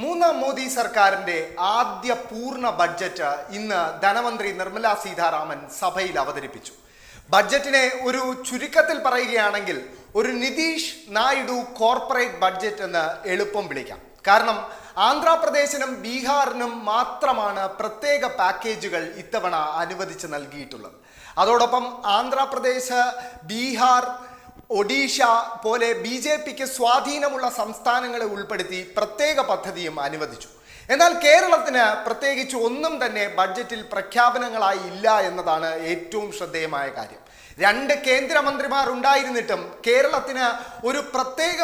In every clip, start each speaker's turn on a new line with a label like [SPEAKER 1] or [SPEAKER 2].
[SPEAKER 1] മൂന്നാം മോദി സർക്കാരിന്റെ ആദ്യ പൂർണ്ണ ബഡ്ജറ്റ് ഇന്ന് ധനമന്ത്രി നിർമ്മല സീതാരാമൻ സഭയിൽ അവതരിപ്പിച്ചു. ബഡ്ജറ്റിനെ ഒരു ചുരുക്കത്തിൽ പറയുകയാണെങ്കിൽ ഒരു നിതീഷ് നായിഡു കോർപ്പറേറ്റ് ബഡ്ജറ്റ് എന്ന് എളുപ്പം വിളിക്കാം. കാരണം ആന്ധ്രാപ്രദേശിനും ബീഹാറിനും മാത്രമാണ് പ്രത്യേക പാക്കേജുകൾ ഇത്തവണ അനുവദിച്ച് നൽകിയിട്ടുള്ളത്. അതോടൊപ്പം ആന്ധ്രാപ്രദേശ്, ബീഹാർ, ഒഡീഷ പോലെ BJPക്ക് സ്വാധീനമുള്ള സംസ്ഥാനങ്ങളെ ഉൾപ്പെടുത്തി പ്രത്യേക പദ്ധതിയും അനുവദിച്ചു. എന്നാൽ കേരളത്തിന് പ്രത്യേകിച്ച് ഒന്നും തന്നെ ബഡ്ജറ്റിൽ പ്രഖ്യാപനങ്ങളായി ഇല്ല എന്നതാണ് ഏറ്റവും ശ്രദ്ധേയമായ കാര്യം. 2 കേന്ദ്രമന്ത്രിമാർ ഉണ്ടായിരുന്നിട്ടും കേരളത്തിന് ഒരു പ്രത്യേക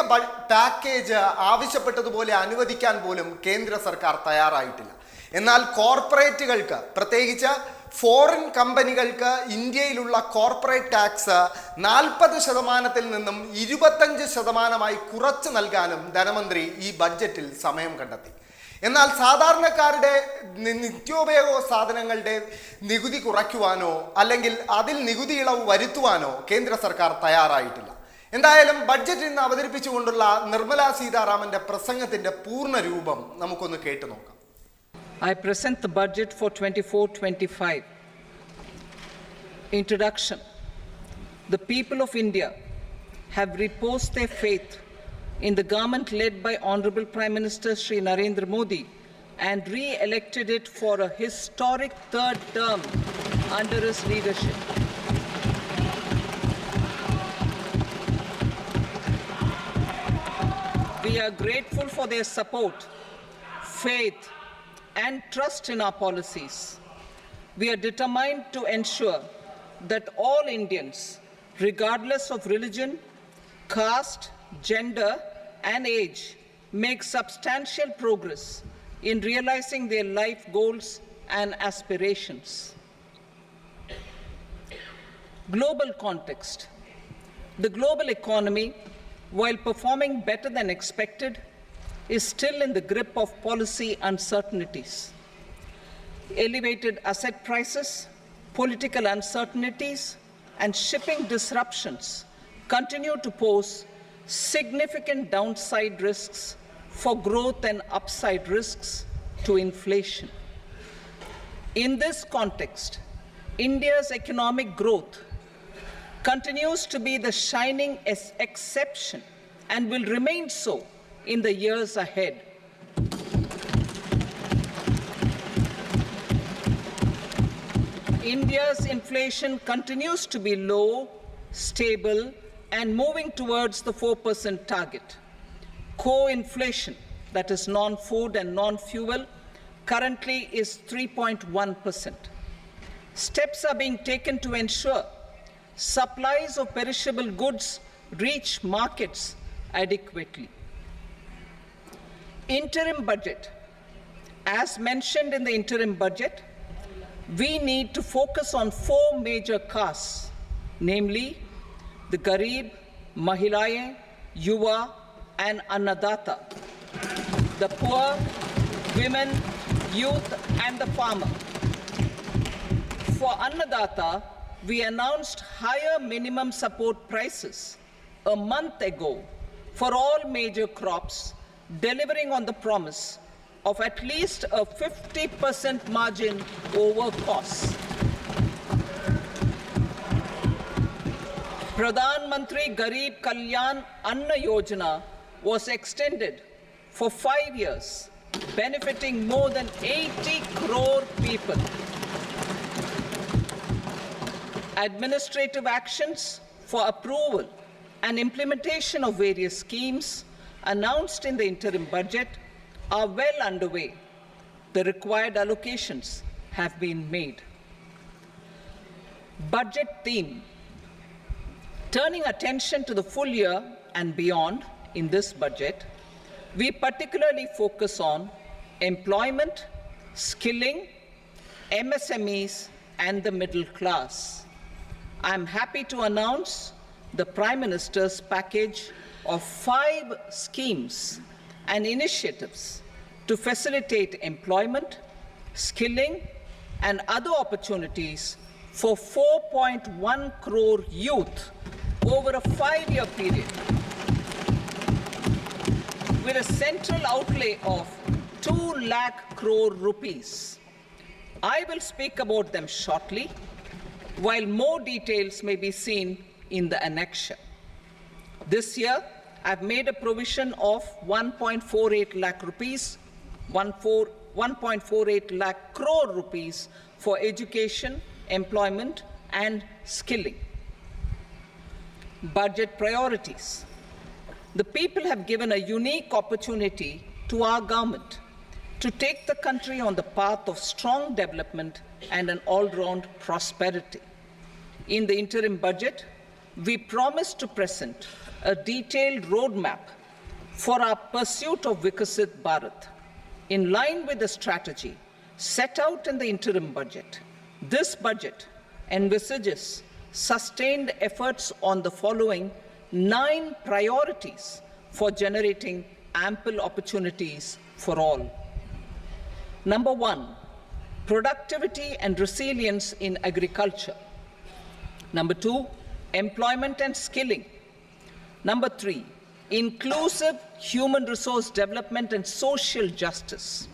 [SPEAKER 1] പാക്കേജ് ആവശ്യപ്പെട്ടതുപോലെ അനുവദിക്കാൻ പോലും കേന്ദ്ര സർക്കാർ തയ്യാറായിട്ടില്ല. എന്നാൽ കോർപ്പറേറ്റുകൾക്ക്, പ്രത്യേകിച്ച് ഫോറിൻ കമ്പനികൾക്ക് ഇന്ത്യയിലുള്ള കോർപ്പറേറ്റ് ടാക്സ് 40% നിന്നും 25% കുറച്ചു നൽകാനും ധനമന്ത്രി ഈ ബഡ്ജറ്റിൽ സമയം കണ്ടെത്തി. എന്നാൽ സാധാരണക്കാരുടെ നിത്യോപയോഗ സാധനങ്ങളുടെ നികുതി കുറയ്ക്കുവാനോ അല്ലെങ്കിൽ അതിൽ നികുതി ഇളവ് വരുത്തുവാനോ കേന്ദ്ര സർക്കാർ തയ്യാറായിട്ടില്ല. എന്തായാലും ബഡ്ജറ്റ് ഇന്ന് അവതരിപ്പിച്ചുകൊണ്ടുള്ള നിർമ്മല സീതാരാമന്റെ പ്രസംഗത്തിന്റെ പൂർണ്ണ രൂപം നമുക്കൊന്ന് കേട്ടു നോക്കാം.
[SPEAKER 2] I present the budget for 24-25. Introduction. The people of India have reposed their faith in the government led by Honorable Prime Minister Shri Narendra Modi and re-elected it for a historic third term under his leadership. We are grateful for their support, faith, and trust in our policies. We are determined to ensure that all Indians, regardless of religion, caste, gender, and age, make substantial progress in realizing their life goals and aspirations. Global context. The global economy, while performing better than expected, is still in the grip of policy uncertainties. Elevated asset prices, political uncertainties, and shipping disruptions continue to pose significant downside risks for growth and upside risks to inflation. In this context, India's economic growth continues to be the shining exception and will remain so in the years ahead. India's inflation continues to be low, stable, and moving towards the 4% target. Core inflation, that is non-food and non-fuel, currently is 3.1%. Steps are being taken to ensure supplies of perishable goods reach markets adequately. Interim budget. As mentioned in the interim budget, we need to focus on 4 major castes, namely the Garib, Mahilaye, Yuva, and Annadata, the poor, women, youth, and the farmer. For Annadata, we announced higher minimum support prices a month ago for all major crops, delivering on the promise of at least a 50% margin over costs. Pradhan Mantri Garib Kalyan Anna Yojana was extended for 5 years, benefiting more than 80 crore people. Administrative actions for approval and implementation of various schemes announced in the interim budget are well underway. The required allocations have been made. Budget theme. Turning attention to the full year and beyond in this budget, we particularly focus on employment, skilling, MSMEs, and the middle class. I am happy to announce the Prime Minister's package of 5 schemes and initiatives to facilitate employment, skilling, and other opportunities for 4.1 crore youth over a 5-year period, with a central outlay of 2 lakh crore rupees. I will speak about them shortly, while more details may be seen in the annexure. This year, I've made a provision of 1.48 lakh rupees, 1.48 lakh crore rupees for education, employment, and skilling. Budget priorities. The people have given a unique opportunity to our government to take the country on the path of strong development and an all-round prosperity. In the interim budget, we promise to present a detailed roadmap for our pursuit of Vikasit Bharat. In line with the strategy set out in the interim budget, this budget envisages sustained efforts on the following 9 priorities for generating ample opportunities for all. Number 1, productivity and resilience in agriculture. Number 2, employment and skilling. Number 3, inclusive human resource development and social justice.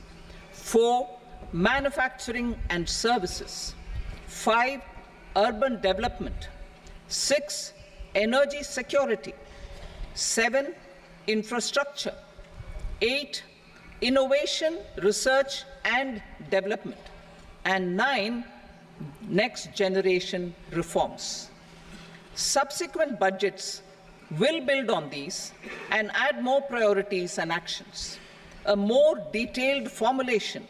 [SPEAKER 2] 4, manufacturing and services. 5, urban development. 6, energy security. 7, infrastructure. 8, innovation, research and development. And 9, next generation reforms. Subsequent budgets will build on these and add more priorities and actions. A more detailed formulation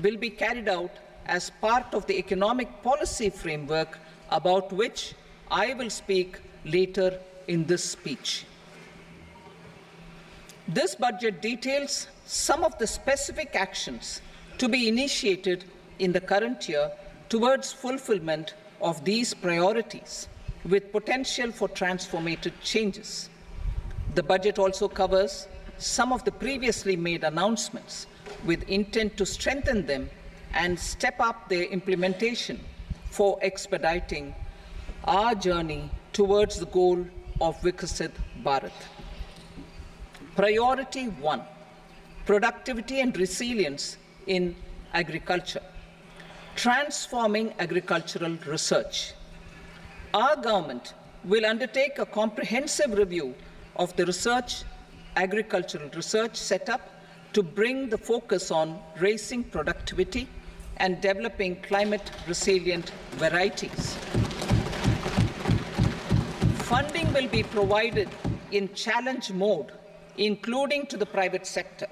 [SPEAKER 2] will be carried out as part of the economic policy framework about which I will speak later in this speech. This budget details some of the specific actions to be initiated in the current year towards fulfillment of these priorities, with potential for transformative changes. The budget also covers some of the previously made announcements with intent to strengthen them and step up their implementation for expediting our journey towards the goal of Vikasit Bharat. Priority 1, productivity and resilience in agriculture. Transforming agricultural research. Our government will undertake a comprehensive review of the agricultural research setup to bring the focus on raising productivity and developing climate-resilient varieties. Funding will be provided in challenge mode, including to the private sector.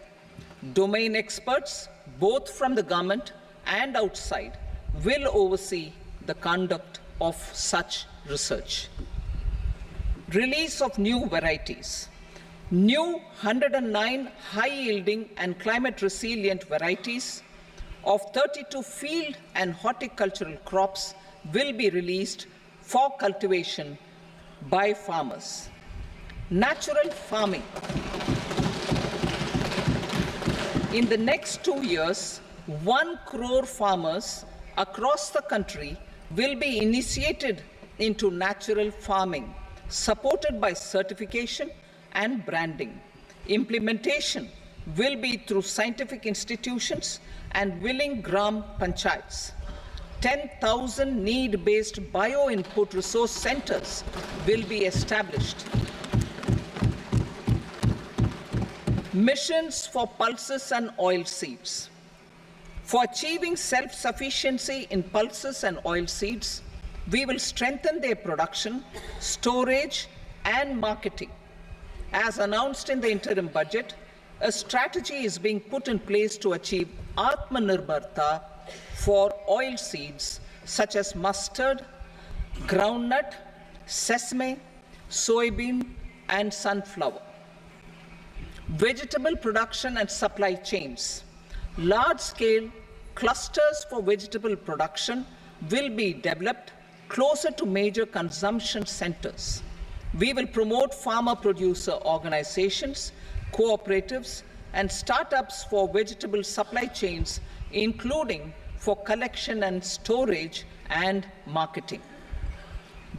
[SPEAKER 2] Domain experts, both from the government and outside, will oversee the conduct of such research. Release of new varieties. New 109 high-yielding and climate-resilient varieties of 32 field and horticultural crops will be released for cultivation by farmers. Natural farming. In the next 2 years, 1 crore farmers across the country will be initiated into natural farming, supported by certification and branding. Implementation will be through scientific institutions and willing gram panchayats. 10,000 need-based bio-input resource centers will be established. Missions for pulses and oil seeds. For achieving self-sufficiency in pulses and oil seeds, we will strengthen their production, storage, and marketing. As announced in the interim budget, a strategy is being put in place to achieve Atmanirbharta for oil seeds such as mustard, groundnut, sesame, soybean, and sunflower. Vegetable production and supply chains. Large-scale clusters for vegetable production will be developed closer to major consumption centers. We will promote farmer-producer organizations, cooperatives, and startups for vegetable supply chains, including for collection and storage and marketing.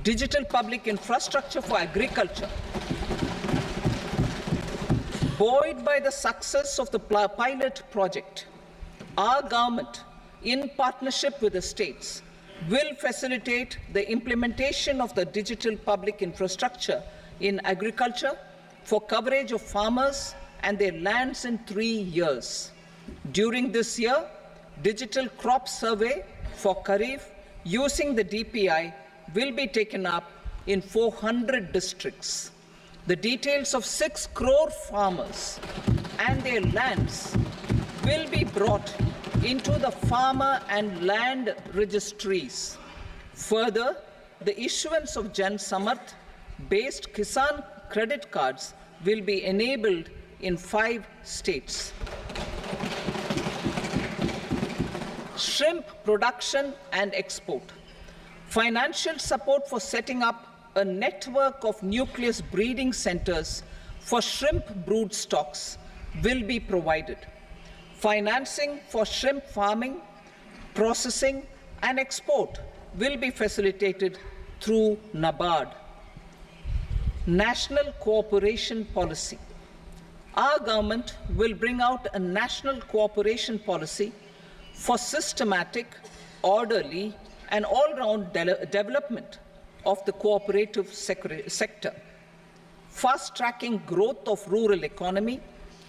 [SPEAKER 2] Digital public infrastructure for agriculture. Buoyed by the success of the pilot project, our government, in partnership with the states, will facilitate the implementation of the digital public infrastructure in agriculture for coverage of farmers and their lands in 3 years. During this year, digital crop survey for Kharif using the DPI will be taken up in 400 districts. The details of 6 crore farmers and their lands will be brought into the farmer and land registries. Further, the issuance of Jan Samarth based Kisan credit cards will be enabled in 5 states. Shrimp production and export. Financial support for setting up a network of nucleus breeding centers for shrimp brood stocks will be provided. Financing for shrimp farming, processing, and export will be facilitated through NABARD. National cooperation policy. Our government will bring out a national cooperation policy for systematic, orderly, and all-round development of the cooperative sector, fast-tracking growth of rural economy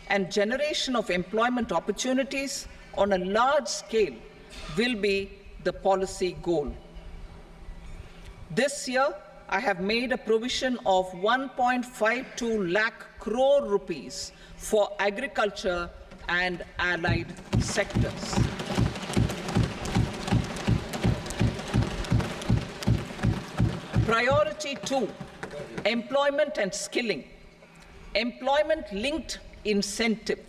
[SPEAKER 2] and generation of employment opportunities on a large scale will be the policy goal. This year, I have made a provision of 1.52 lakh crore rupees for agriculture and allied sectors. Priority 2, employment and skilling. Employment-linked incentive.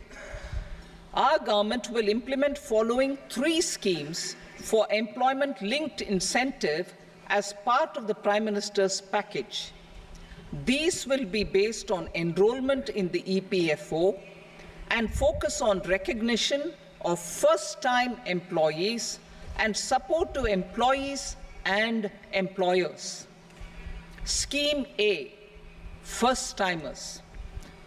[SPEAKER 2] Our government will implement following 3 schemes for employment-linked incentive as part of the Prime Minister's package. These will be based on enrollment in the EPFO and focus on recognition of first-time employees and support to employees and employers. Scheme A, first-timers.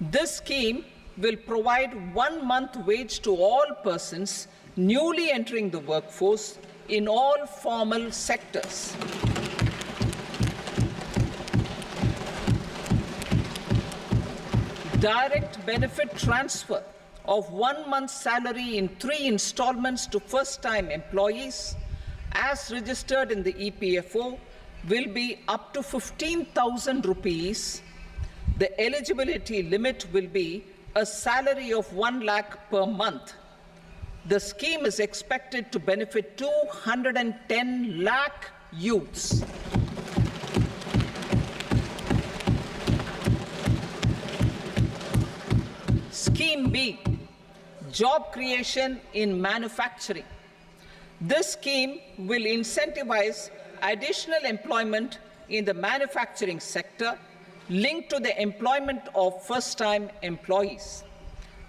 [SPEAKER 2] This scheme will provide 1 month wage to all persons newly entering the workforce in all formal sectors. Direct benefit transfer of 1 month's salary in 3 installments to first-time employees as registered in the EPFO will be up to 15,000 rupees. The eligibility limit will be a salary of 1 lakh per month. The scheme is expected to benefit 210 lakh youths. Scheme B, job creation in manufacturing. This scheme will incentivize additional employment in the manufacturing sector linked to the employment of first-time employees.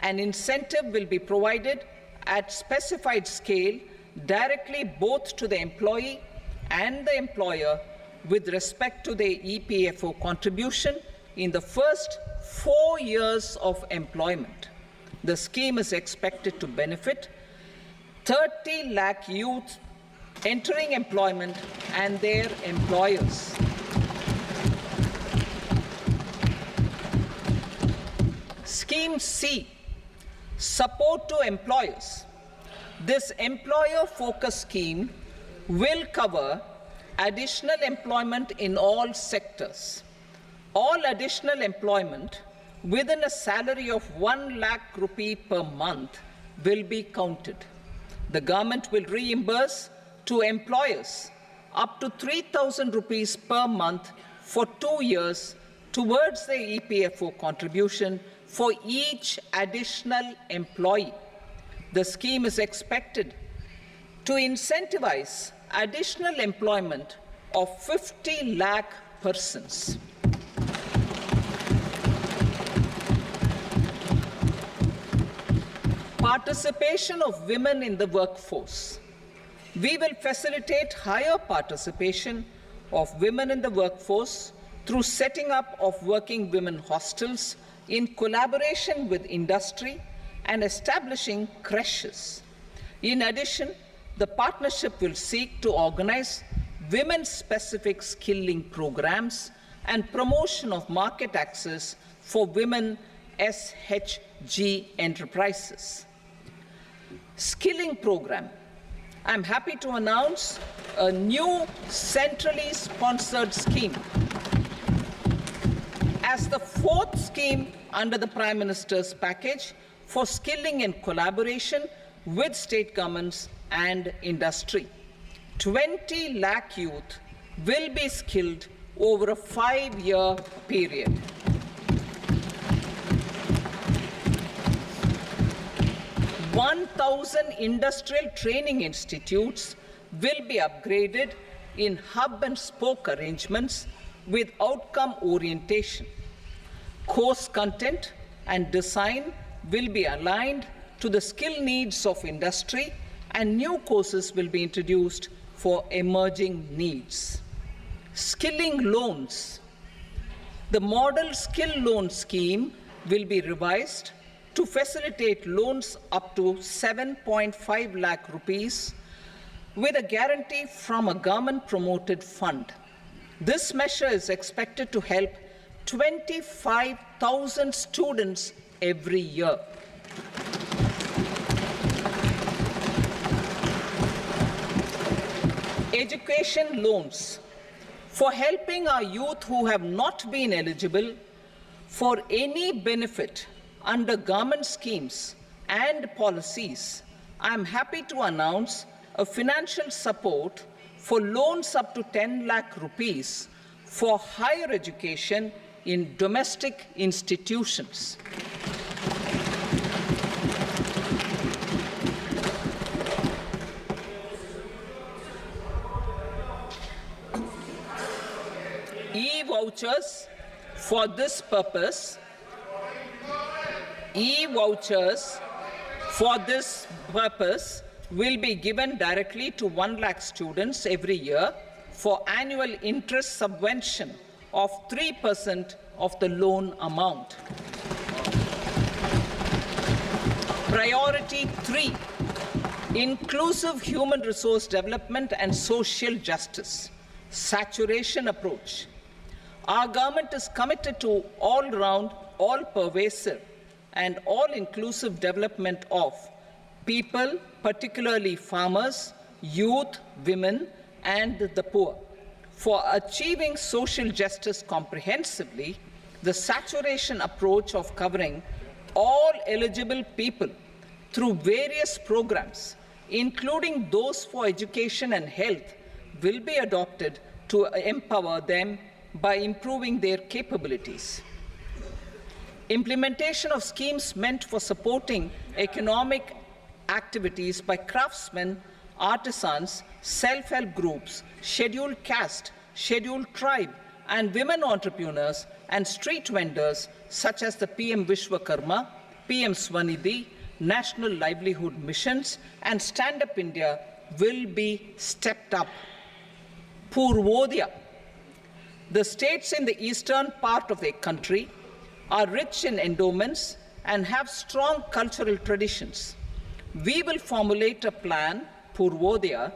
[SPEAKER 2] An incentive will be provided at specified scale directly both to the employee and the employer with respect to the EPFO contribution in the first 4 years of employment. The scheme is expected to benefit 30 lakh youth entering employment and their employers. Scheme C, support to employers. This employer-focused scheme will cover additional employment in all sectors. All additional employment within a salary of 1 lakh rupee per month will be counted. The government will reimburse to employers up to 3,000 rupees per month for 2 years towards the EPFO contribution for each additional employee. The scheme is expected to incentivize additional employment of 50 lakh persons. Participation of women in the workforce. We will facilitate higher participation of women in the workforce through setting up of working women hostels in collaboration with industry and establishing creches. In addition, the partnership will seek to organize women-specific skilling programs and promotion of market access for women SHG enterprises. Skilling program. I'm happy to announce a new centrally sponsored scheme as the fourth scheme under the Prime Minister's package for skilling in collaboration with state governments and industry. 20 lakh youth will be skilled over a 5-year period. (1,000 industrial training institutes will be upgraded in hub and spoke arrangements with outcome orientation. Course content and design will be aligned to the skill needs of industry, and new courses will be introduced for emerging needs. Skilling loans. The model skill loan scheme will be revised to facilitate loans up to 7.5 lakh rupees with a guarantee from a government-promoted fund. This measure is expected to help 25,000 students every year. Education loans. For helping our youth who have not been eligible for any benefit under government schemes and policies, I am happy to announce a financial support for loans up to 10 lakh rupees for higher education in domestic institutions. E-vouchers for this purpose. E-vouchers for this purpose will be given directly to 1 lakh students every year for annual interest subvention of 3% of the loan amount. Priority 3, inclusive human resource development and social justice. Saturation approach. Our government is committed to all-round, all-pervasive and all-inclusive development of people, particularly farmers, youth, women, and the poor. For achieving social justice comprehensively, the saturation approach of covering all eligible people through various programs, including those for education and health, will be adopted to empower them by improving their capabilities. Implementation of schemes meant for supporting economic activities by craftsmen, artisans, self-help groups, scheduled caste, scheduled tribe, and women entrepreneurs and street vendors such as the PM Vishwakarma, PM Swanidhi, National Livelihood Missions, and Stand Up India will be stepped up. Purvodaya. The states in the eastern part of the country are rich in endowments and have strong cultural traditions. We will formulate a plan, Purvodaya,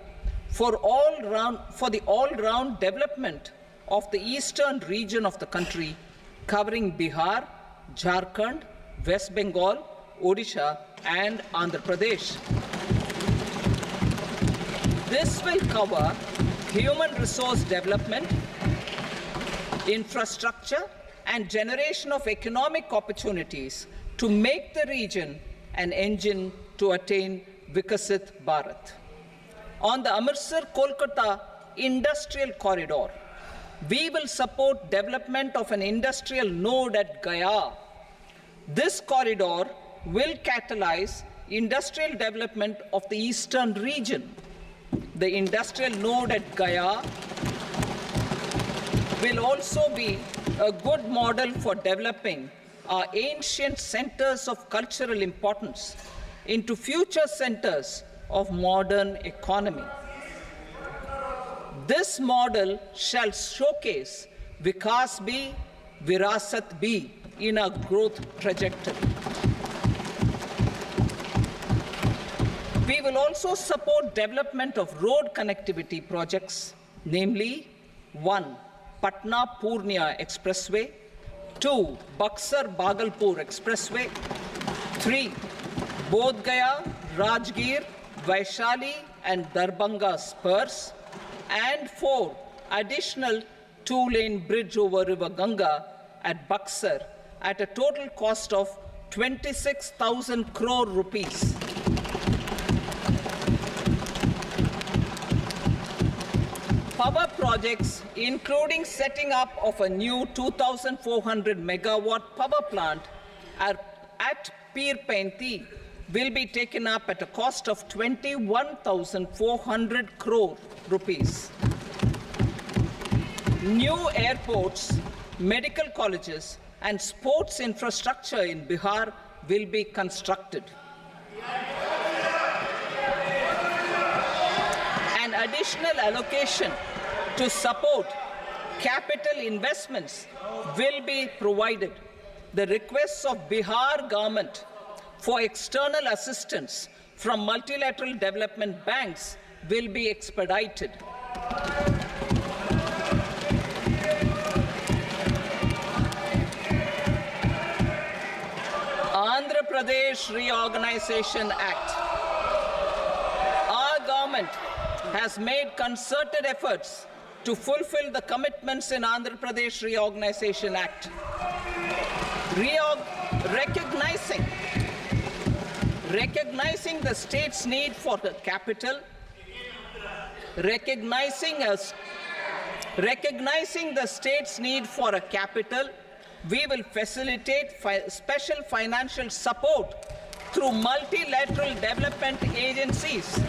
[SPEAKER 2] for the all-round development of the eastern region of the country, covering Bihar, Jharkhand, West Bengal, Odisha, and Andhra Pradesh. This will cover human resource development, infrastructure, and generation of economic opportunities to make the region an engine to attain Vikasit Bharat. On the Amritsar-Kolkata industrial corridor, we will support development of an industrial node at Gaya. This corridor will catalyze industrial development of the eastern region. The industrial node at Gaya will also be a good model for developing our ancient centers of cultural importance into future centers of modern economy. This model shall showcase Vikas Bhi, Virasat Bhi in our growth trajectory. We will also support development of road connectivity projects, namely 1. Patna-Purnia Expressway, 2. Buxar-Bhagalpur Expressway, 3. Bodh Gaya, Rajgir, Vaishali and Darbhanga spurs, and 4. Additional 2-lane bridge over River Ganga at Buxar at a total cost of 26,000 crore rupees. Power projects, including setting up of a new 2,400 megawatt power plant at Pir Painti, will be taken up at a cost of 21,400 crore rupees. New airports, medical colleges, and sports infrastructure in Bihar will be constructed. An additional allocation to support capital investments will be provided. The requests of Bihar government for external assistance from multilateral development banks will be expedited. Andhra Pradesh Reorganization Act. Our government has made concerted efforts to fulfill the commitments in Andhra Pradesh Reorganization Act. Recognizing the state's need for the capital, recognizing the state's need for a capital, we will facilitate special financial support through multilateral development agencies.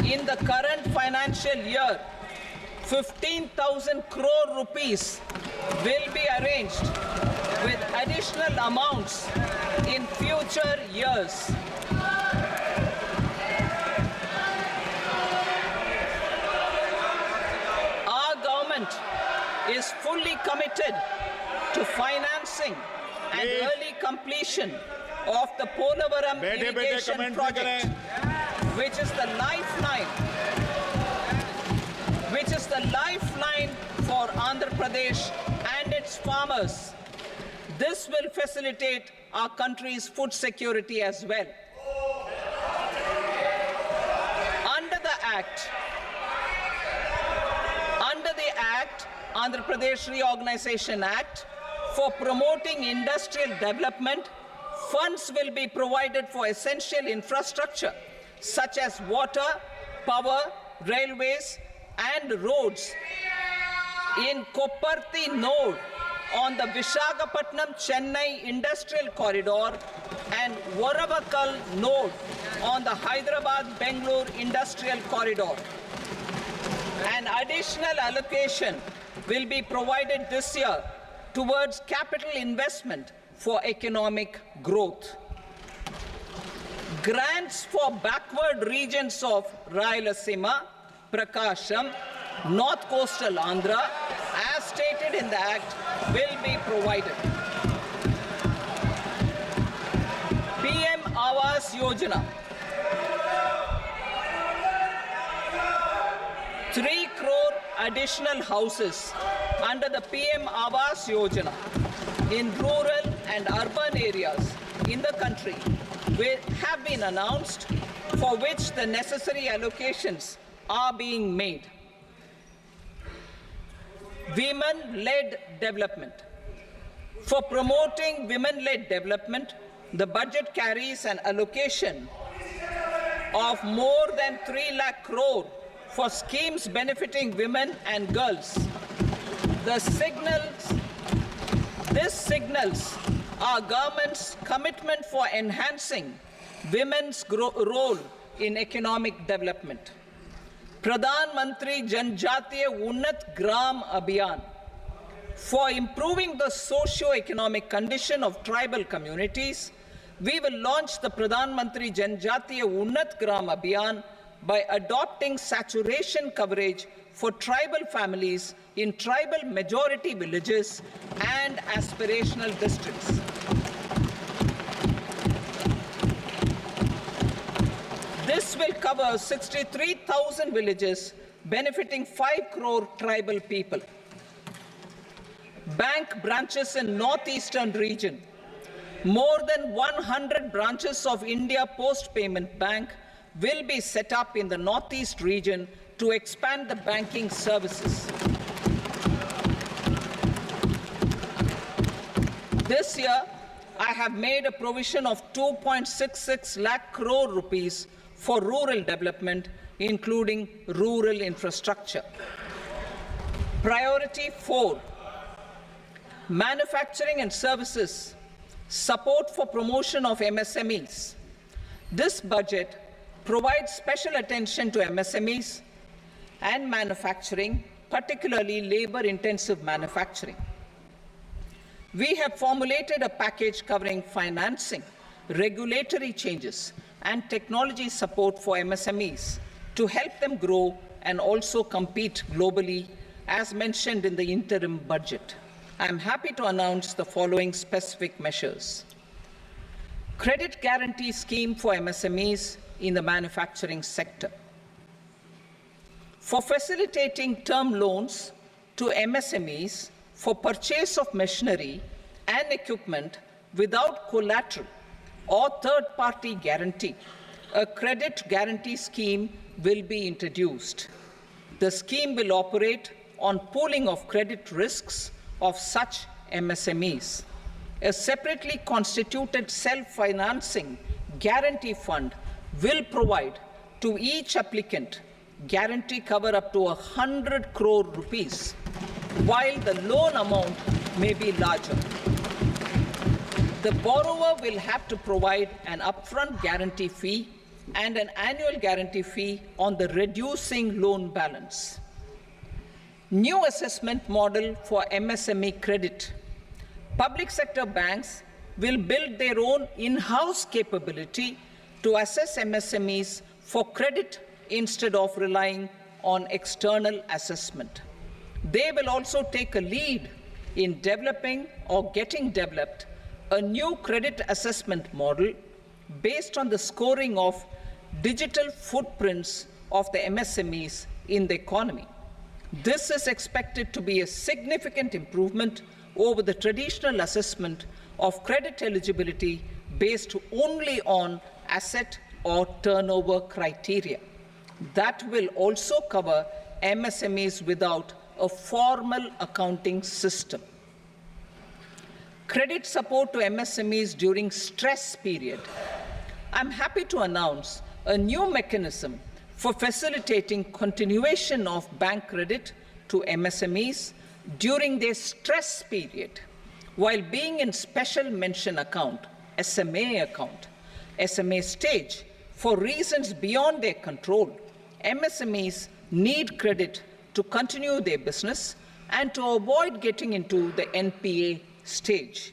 [SPEAKER 2] In the current financial year, 15,000 crore rupees will be arranged with additional amounts in future years. Our government is fully committed to financing and early completion of the Polavaram irrigation project, which is the lifeline for Andhra Pradesh and its farmers. This will facilitate our country's food security as well. Under the Act, Andhra Pradesh Reorganization Act, for promoting industrial development, funds will be provided for essential infrastructure such as water, power, railways, and roads in Kopparthi node on the Visakhapatnam-Chennai Industrial Corridor and Varavakal node on the Hyderabad-Bengaluru Industrial Corridor. An additional allocation will be provided this year towards capital investment for economic growth. Grants for backward regions of Rayalaseema, Prakasham, North Coastal Andhra, as stated in the Act, will be provided. PM Awas Yojana. 3 crore additional houses under the PM Awas Yojana in rural and urban areas in the country have been announced, for which the necessary allocations are being made. Women-led development. For promoting women-led development, the budget carries an allocation of more than 3 lakh crore for schemes benefiting women and girls. This signals our government's commitment for enhancing women's role in economic development. Pradhan Mantri Janjatiya Unnat Gram Abhiyan. For improving the socio-economic condition of tribal communities, we will launch the Pradhan Mantri Janjatiya Unnat Gram Abhiyan by adopting saturation coverage for tribal families in tribal majority villages and aspirational districts. This will cover 63,000 villages, benefiting 5 crore tribal people. Bank branches in northeastern region. More than 100 branches of India Post Payment Bank will be set up in the northeast region to expand the banking services. This year, I have made a provision of 2.66 lakh crore rupees for rural development, including rural infrastructure. Priority 4, manufacturing and services, support for promotion of MSMEs. This budget provides special attention to MSMEs and manufacturing, particularly labor-intensive manufacturing. We have formulated a package covering financing, regulatory changes, and technology support for MSMEs to help them grow and also compete globally, as mentioned in the interim budget. I am happy to announce the following specific measures. Credit guarantee scheme for MSMEs in the manufacturing sector. For facilitating term loans to MSMEs for purchase of machinery and equipment without collateral or third-party guarantee, a credit guarantee scheme will be introduced. The scheme will operate on pooling of credit risks of such MSMEs. A separately constituted self-financing guarantee fund will provide to each applicant guarantee cover up to 100 crore rupees, while the loan amount may be larger. The borrower will have to provide an upfront guarantee fee and an annual guarantee fee on the reducing loan balance. New assessment model for MSME credit. Public sector banks will build their own in-house capability to assess MSMEs for credit instead of relying on external assessment. They will also take a lead in developing or getting developed a new credit assessment model based on the scoring of digital footprints of the MSMEs in the economy. This is expected to be a significant improvement over the traditional assessment of credit eligibility based only on asset or turnover criteria. That will also cover MSMEs without a formal accounting system. Credit support to MSMEs during stress period. I'm happy to announce a new mechanism for facilitating continuation of bank credit to MSMEs during their stress period while being in special mention account, SMA stage, for reasons beyond their control. MSMEs need credit to continue their business and to avoid getting into the NPA stage.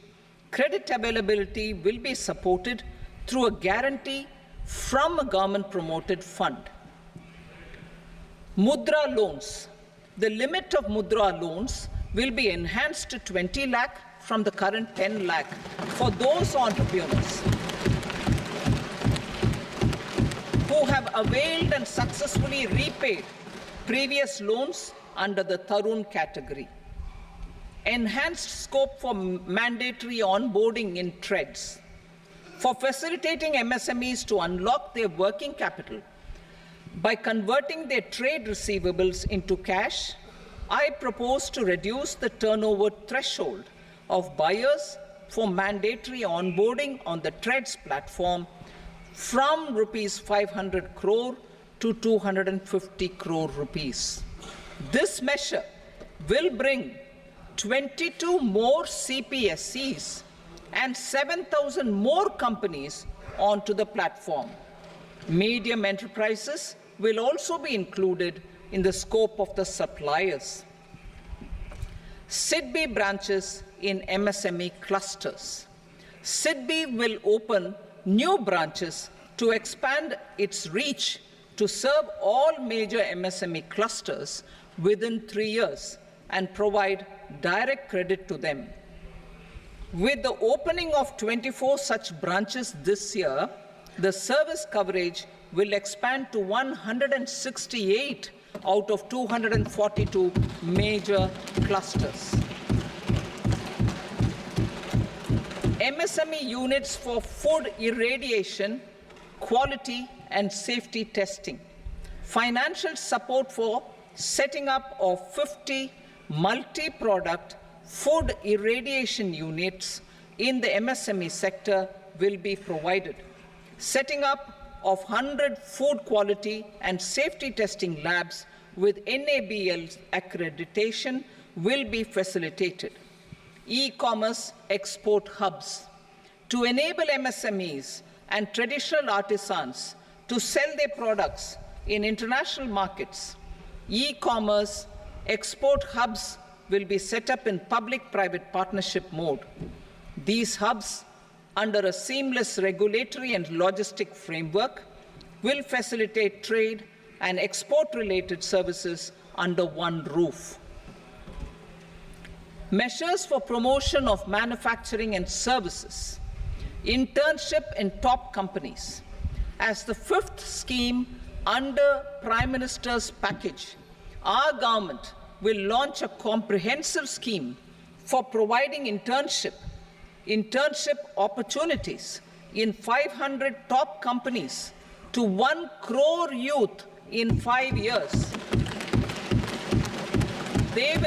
[SPEAKER 2] Credit availability will be supported through a guarantee from a government-promoted fund. Mudra loans. The limit of Mudra loans will be enhanced to 20 lakh from the current 10 lakh for those entrepreneurs who have availed and successfully repaid previous loans under the Tarun category. Enhanced scope for mandatory onboarding in TREDS. For facilitating MSMEs to unlock their working capital by converting their trade receivables into cash, I propose to reduce the turnover threshold of buyers for mandatory onboarding on the TREDS platform from rupees 500 crore to 250 crore rupees. This measure will bring 22 more CPSCs and 7,000 more companies onto the platform. Medium enterprises will also be included in the scope of the suppliers. SIDBI branches in MSME clusters. SIDBI will open new branches to expand its reach to serve all major MSME clusters within 3 years and provide direct credit to them. With the opening of 24 such branches this year, the service coverage will expand to 168 out of 242 major clusters. MSME units for food irradiation, quality and safety testing. Financial support for setting up of 50 multi-product food irradiation units in the MSME sector will be provided. Setting up of 100 food quality and safety testing labs with NABL accreditation will be facilitated. E-commerce export hubs to enable MSMEs and traditional artisans to sell their products in international markets. E-commerce export hubs will be set up in public-private partnership mode. These hubs, under a seamless regulatory and logistic framework, will facilitate trade and export-related services under one roof. Measures for promotion of manufacturing and services. Internship in top companies. As the fifth scheme under Prime Minister's package, our government will launch a comprehensive scheme for providing internship opportunities in 500 top companies to 1 crore youth in 5 years. They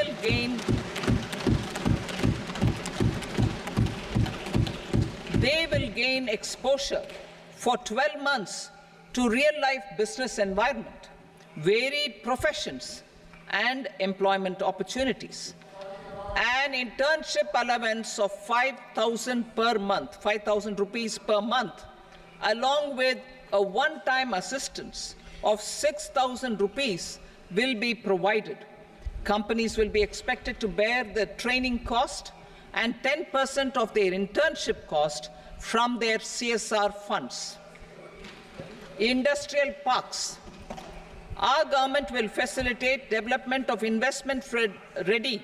[SPEAKER 2] will gain exposure for 12 months to real-life business environment, varied professions, and employment opportunities. An internship allowance of 5,000 per month, 5,000 rupees per month, along with a one-time assistance of 6,000 rupees will be provided. Companies will be expected to bear the training cost and 10% of their internship cost from their CSR funds. Industrial parks. Our government will facilitate development of investment-ready,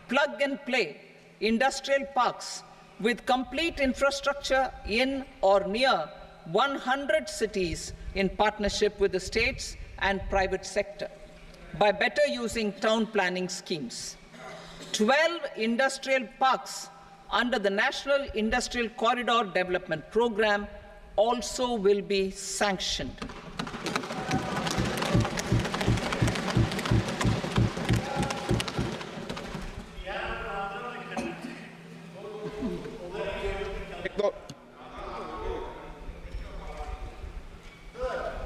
[SPEAKER 2] plug-and-play industrial parks with complete infrastructure in or near 100 cities in partnership with the states and private sector by better using town planning schemes. 12 industrial parks under the National Industrial Corridor Development Program also will be sanctioned.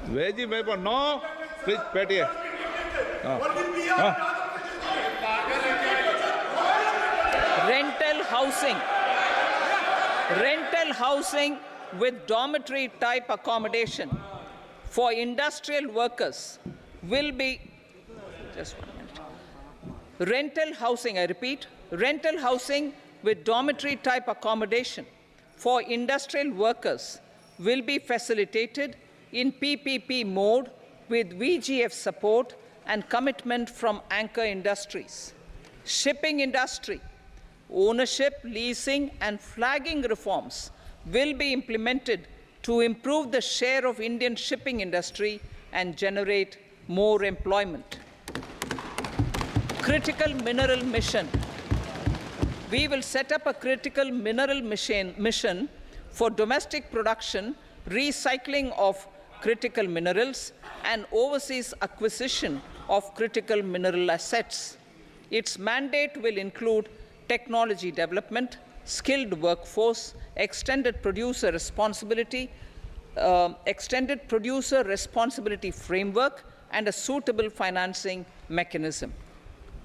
[SPEAKER 3] Veggie paper, no. Please, Petty.
[SPEAKER 2] Rental housing with dormitory type accommodation for industrial workers will be, just 1 minute. Rental housing, I repeat, rental housing with dormitory type accommodation for industrial workers will be facilitated in PPP mode with VGF support and commitment from anchor industries. Shipping industry, ownership, leasing, and flagging reforms will be implemented to improve the share of Indian shipping industry and generate more employment. Critical mineral mission. We will set up a critical mineral mission for domestic production, recycling of critical minerals, and overseas acquisition of critical mineral assets. Its mandate will include technology development, skilled workforce, extended producer responsibility framework, and a suitable financing mechanism.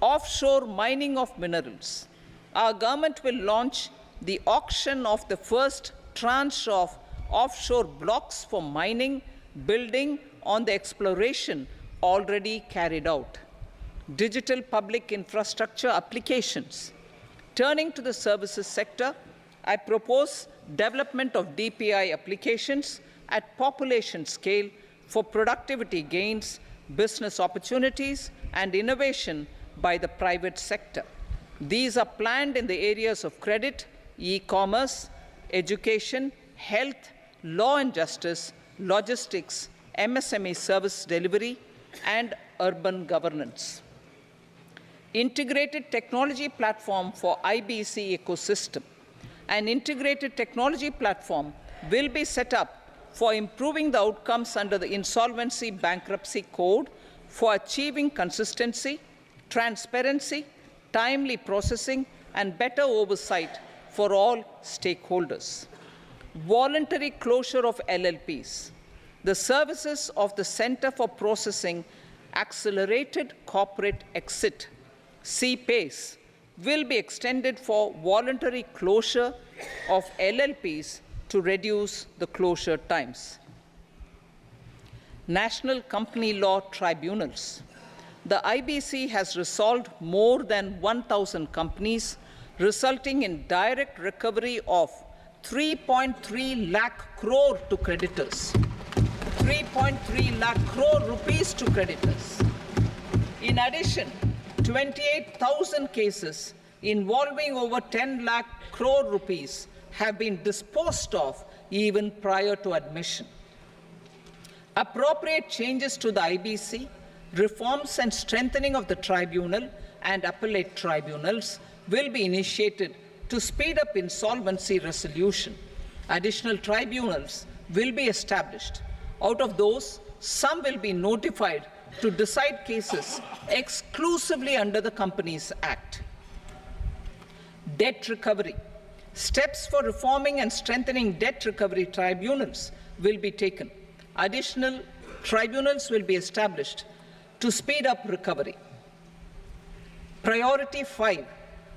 [SPEAKER 2] Offshore mining of minerals. Our government will launch the auction of the first tranche of offshore blocks for mining, building on the exploration already carried out. Digital public infrastructure applications. Turning to the services sector, I propose development of DPI applications at population scale for productivity gains business opportunities, and innovation by the private sector. These are planned in the areas of credit, e-commerce, education, health, law and justice, logistics, MSME service delivery, and urban governance. Integrated technology platform for IBC ecosystem. An integrated technology platform will be set up for improving the outcomes under the Insolvency Bankruptcy Code for achieving consistency, transparency, timely processing, and better oversight for all stakeholders. Voluntary closure of LLPs. The services of the Center for Processing Accelerated Corporate Exit, CPACE, will be extended for voluntary closure of LLPs to reduce the closure times. National Company Law Tribunals. The IBC has resolved more than 1,000 companies, resulting in direct recovery of 3.3 lakh crore to creditors. 3.3 lakh crore rupees to creditors. In addition, 28,000 cases involving over 10 lakh crore rupees have been disposed of even prior to admission. Appropriate changes to the IBC, reforms and strengthening of the tribunal and appellate tribunals will be initiated to speed up insolvency resolution. Additional tribunals will be established. Out of those, some will be notified to decide cases exclusively under the Companies Act. Debt recovery. Steps for reforming and strengthening debt recovery tribunals will be taken. Additional tribunals will be established to speed up recovery. Priority 5,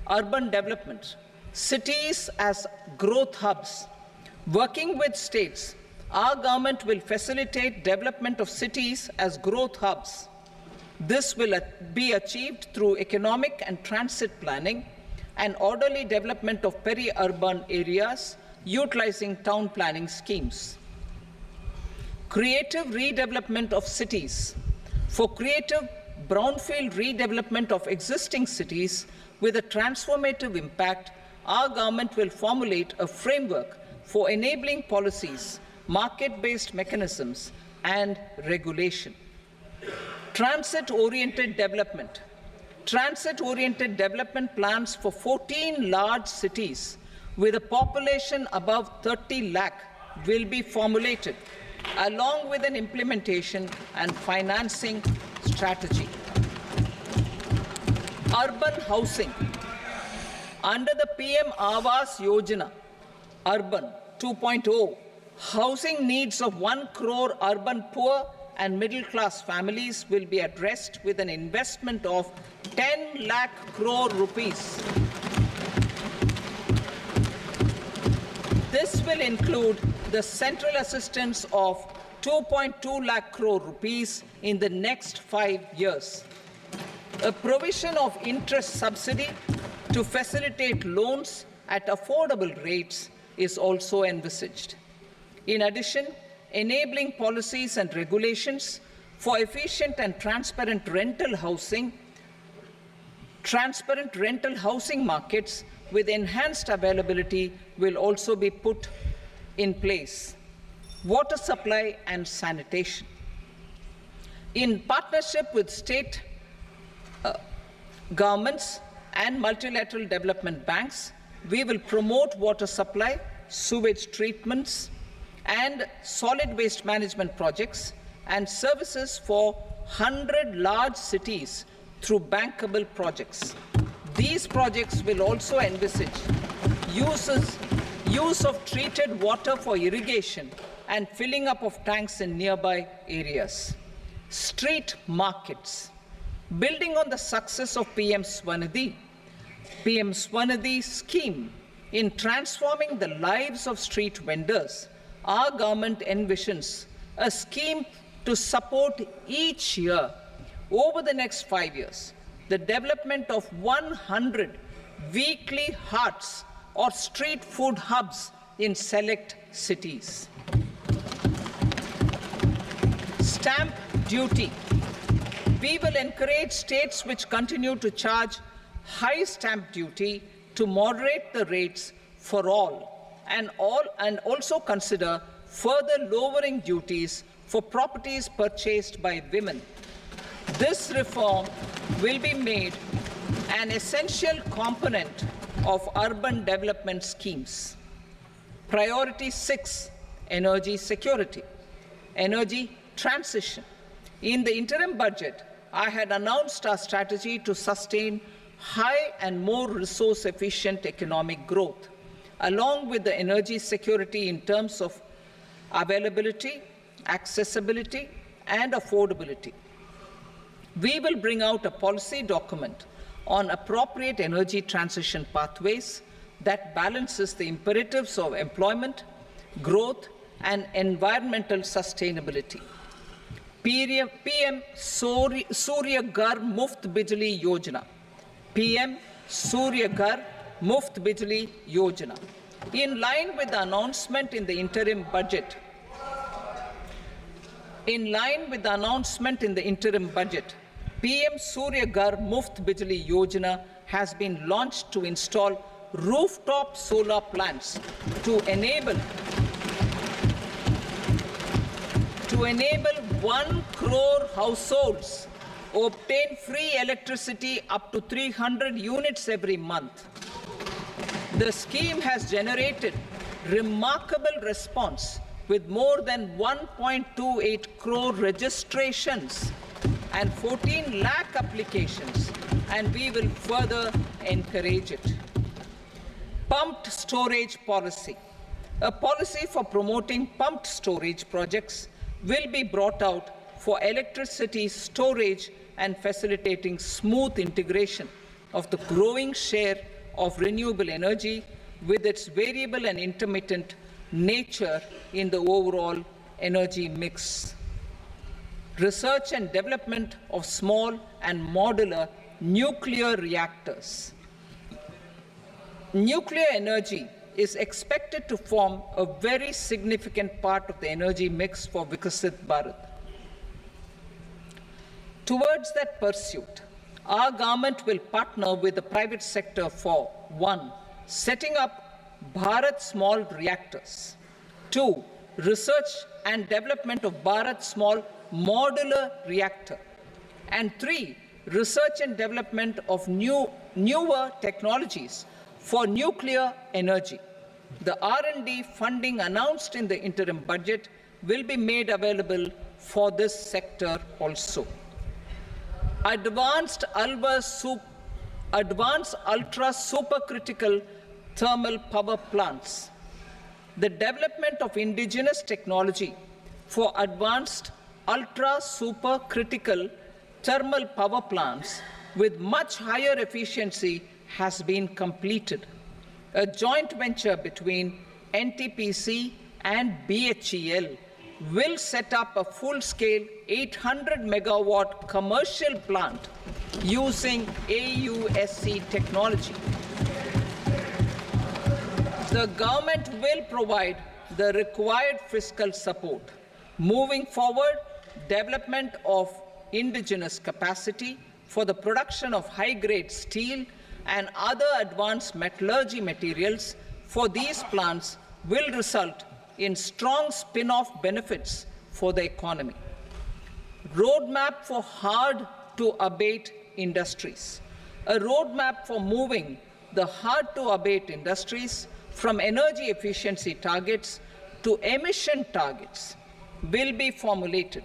[SPEAKER 2] urban development. Cities as growth hubs. Working with states, our government will facilitate development of cities as growth hubs. This will be achieved through economic and transit planning and orderly development of peri-urban areas utilizing town planning schemes. Creative redevelopment of cities. For creative brownfield redevelopment of existing cities with a transformative impact, our government will formulate a framework for enabling policies, market-based mechanisms, and regulation. Transit-oriented development. Transit-oriented development plans for 14 large cities with a population above 30 lakh will be formulated, along with an implementation and financing strategy. Urban housing. Under the PM Awas Yojana, Urban 2.0, housing needs of 1 crore urban poor and middle-class families will be addressed with an investment of 10 lakh crore rupees. This will include the central assistance of 2.2 lakh crore rupees in the next 5 years. A provision of interest subsidy to facilitate loans at affordable rates is also envisaged. In addition, enabling policies and regulations for efficient and transparent rental housing markets with enhanced availability will also be put in place. Water supply and sanitation. In partnership with state governments and multilateral development banks, we will promote water supply, sewage treatments, and solid waste management projects and services for 100 large cities through bankable projects. These projects will also envisage use of treated water for irrigation and filling up of tanks in nearby areas. Street markets. Building on the success of PM Swanidhi scheme in transforming the lives of street vendors, our government envisions a scheme to support each year over the next 5 years the development of 100 weekly hearts or street food hubs in select cities. Stamp duty. We will encourage states which continue to charge high stamp duty to moderate the rates for all and also consider further lowering duties for properties purchased by women. This reform will be made an essential component of urban development schemes. Priority 6, energy security, energy transition. In the interim budget, I had announced our strategy to sustain high and more resource-efficient economic growth, along with the energy security in terms of availability, accessibility, and affordability. We will bring out a policy document on appropriate energy transition pathways that balances the imperatives of employment, growth, and environmental sustainability. PM Surya Ghar Muft Bijli Yojana. PM Surya Ghar Muft Bijli Yojana. In line with the announcement in the interim budget, PM Surya Ghar Muft Bijli Yojana has been launched to install rooftop solar plants to enable 1 crore households obtain free electricity up to 300 units every month. The scheme has generated remarkable response with more than 1.28 crore registrations and 14 lakh applications, and we will further encourage it. Pumped storage policy. A policy for promoting pumped storage projects will be brought out for electricity storage and facilitating smooth integration of the growing share of renewable energy with its variable and intermittent nature in the overall energy mix. Research and development of small and modular nuclear reactors. Nuclear energy is expected to form a very significant part of the energy mix for Vikasit Bharat. Towards that pursuit, our government will partner with the private sector for 1. Setting up Bharat Small Reactors, 2. Research and development of Bharat Small Modular Reactor, and 3. Research and development of newer technologies for nuclear energy. The R&D funding announced in the interim budget will be made available for this sector also. Advanced ultra supercritical thermal power plants. The development of indigenous technology for advanced ultra supercritical thermal power plants with much higher efficiency has been completed. A joint venture between NTPC and BHEL will set up a full-scale 800 megawatt commercial plant using AUSC technology. The government will provide the required fiscal support. Moving forward, development of indigenous capacity for the production of high-grade steel and other advanced metallurgy materials for these plants will result in strong spin-off benefits for the economy. Roadmap for hard-to-abate industries. A roadmap for moving the hard-to-abate industries from energy efficiency targets to emission targets will be formulated.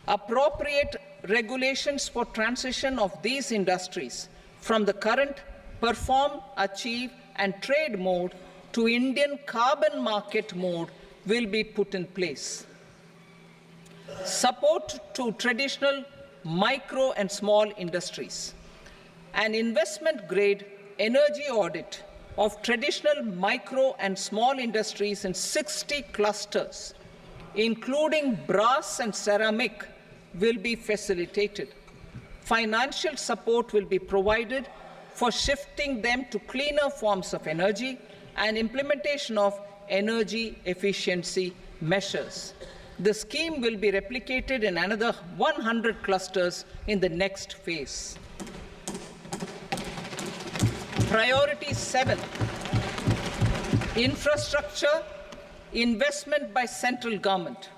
[SPEAKER 2] Appropriate regulations for transition of these industries from the current perform, achieve, and trade mode to Indian carbon market mode will be put in place. Support to traditional micro and small industries. An investment-grade energy audit of traditional micro and small industries in 60 clusters, including brass and ceramic, will be facilitated. Financial support will be provided for shifting them to cleaner forms of energy and implementation of energy efficiency measures. The scheme will be replicated in another 100 clusters in the next phase. Priority 7, infrastructure investment by central government.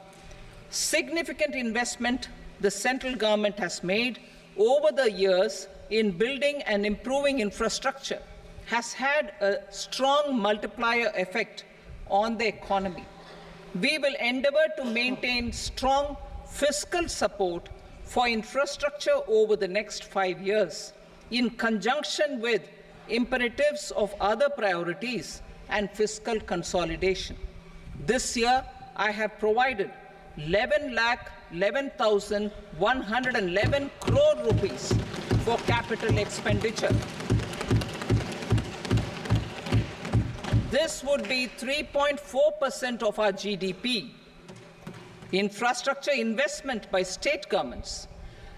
[SPEAKER 2] Significant investment the central government has made over the years in building and improving infrastructure has had a strong multiplier effect on the economy. We will endeavor to maintain strong fiscal support for infrastructure over the next 5 years in conjunction with imperatives of other priorities and fiscal consolidation. This year, I have provided 11,11,111 crore rupees for capital expenditure. This would be 3.4% of our GDP. Infrastructure investment by state governments.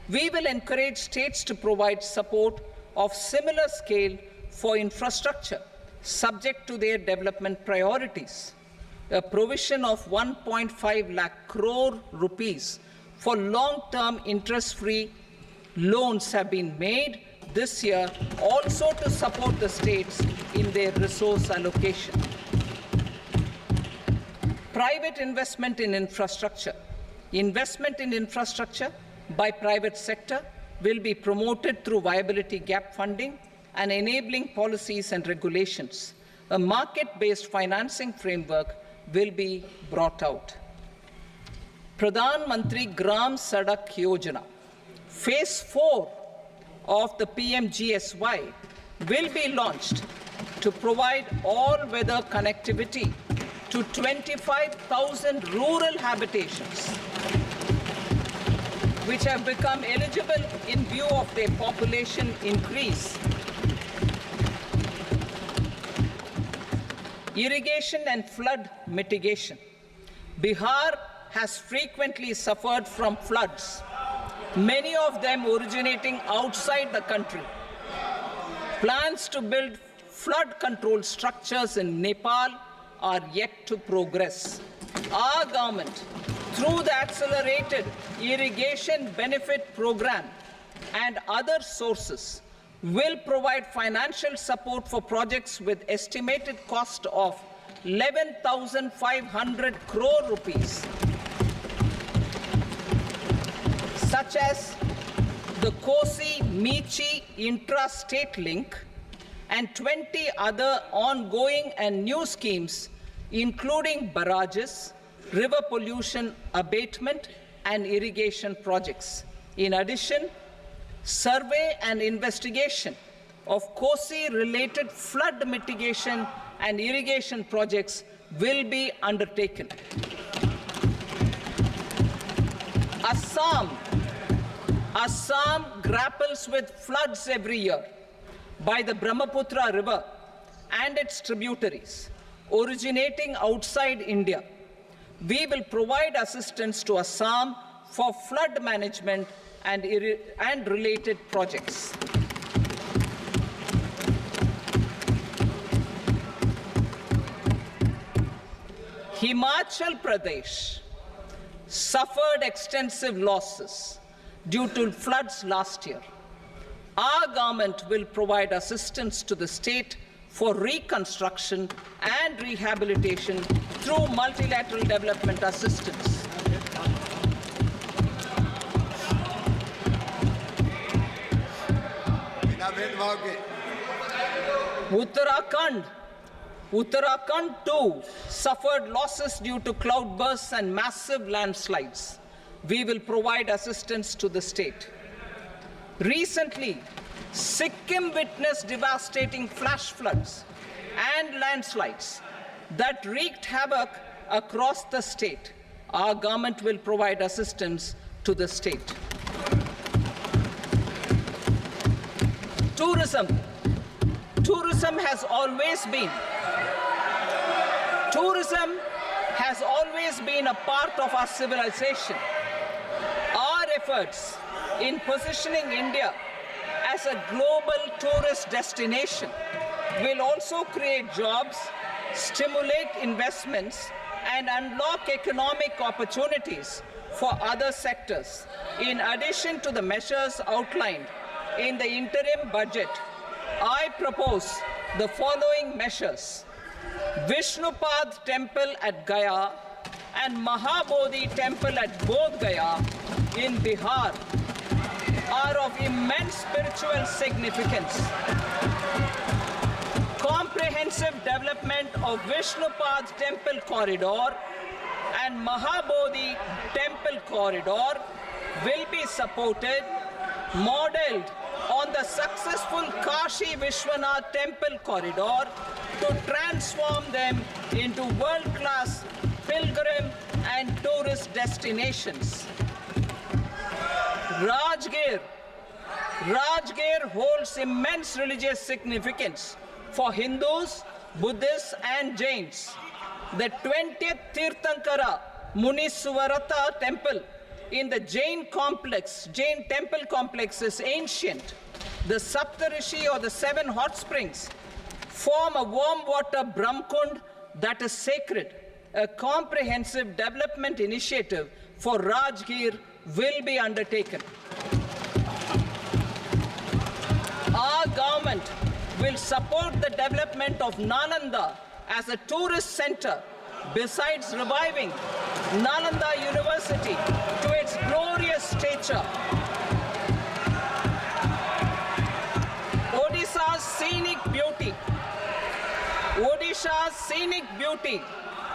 [SPEAKER 2] We will encourage states to provide support of similar scale for infrastructure, subject to their development priorities. A provision of 1.5 lakh crore rupees for long-term interest-free loans have been made this year also to support the states in their resource allocation. Private investment in infrastructure. Investment in infrastructure by private sector will be promoted through viability gap funding and enabling policies and regulations. A market-based financing framework will be brought out. Pradhan Mantri Gram Sadak Yojana, Phase 4 of the PMGSY will be launched to provide all-weather connectivity to 25,000 rural habitations, which have become eligible in view of their population increase. Irrigation and flood mitigation. Bihar has frequently suffered from floods, many of them originating outside the country. Plans to build flood control structures in Nepal are yet to progress. Our government, through the Accelerated Irrigation Benefit Program and other sources, will provide financial support for projects with estimated cost of 11,500 crore rupees, such as the Kosi-Michi intra-state link and 20 other ongoing and new schemes, including barrages, river pollution abatement, and irrigation projects. In addition, survey and investigation of Kosi-related flood mitigation and irrigation projects will be undertaken. Assam grapples with floods every year by the Brahmaputra River and its tributaries originating outside India. We will provide assistance to Assam for flood management and related projects. Himachal Pradesh suffered extensive losses due to floods last year. Our government will provide assistance to the state for reconstruction and rehabilitation through multilateral development assistance. Uttarakhand too suffered losses due to cloudbursts and massive landslides. We will provide assistance to the state. Recently, Sikkim witnessed devastating flash floods and landslides that wreaked havoc across the state. Our government will provide assistance to the state. Tourism has always been a part of our civilization. Our efforts in positioning India as a global tourist destination will also create jobs, stimulate investments, and unlock economic opportunities for other sectors. In addition to the measures outlined in the interim budget, I propose the following measures. Vishnupad Temple at Gaya and Mahabodhi Temple at Bodh Gaya in Bihar are of immense spiritual significance. Comprehensive development of Vishnupad Temple corridor and Mahabodhi Temple corridor will be supported, modeled on the successful Kashi Vishwanath Temple corridor to transform them into world-class pilgrim and tourist destinations. Rajgir holds immense religious significance for Hindus, Buddhists and Jains. The 20th Tirthankara Muniswarata temple in the Jain temple complex is ancient. The Saptarishi or the 7 hot springs form a warm water Brahmkund that is sacred. A comprehensive development initiative for Rajgir will be undertaken. Our government will support the development of Nalanda as a tourist center, besides reviving Nalanda University to its glorious stature. Odisha's scenic beauty,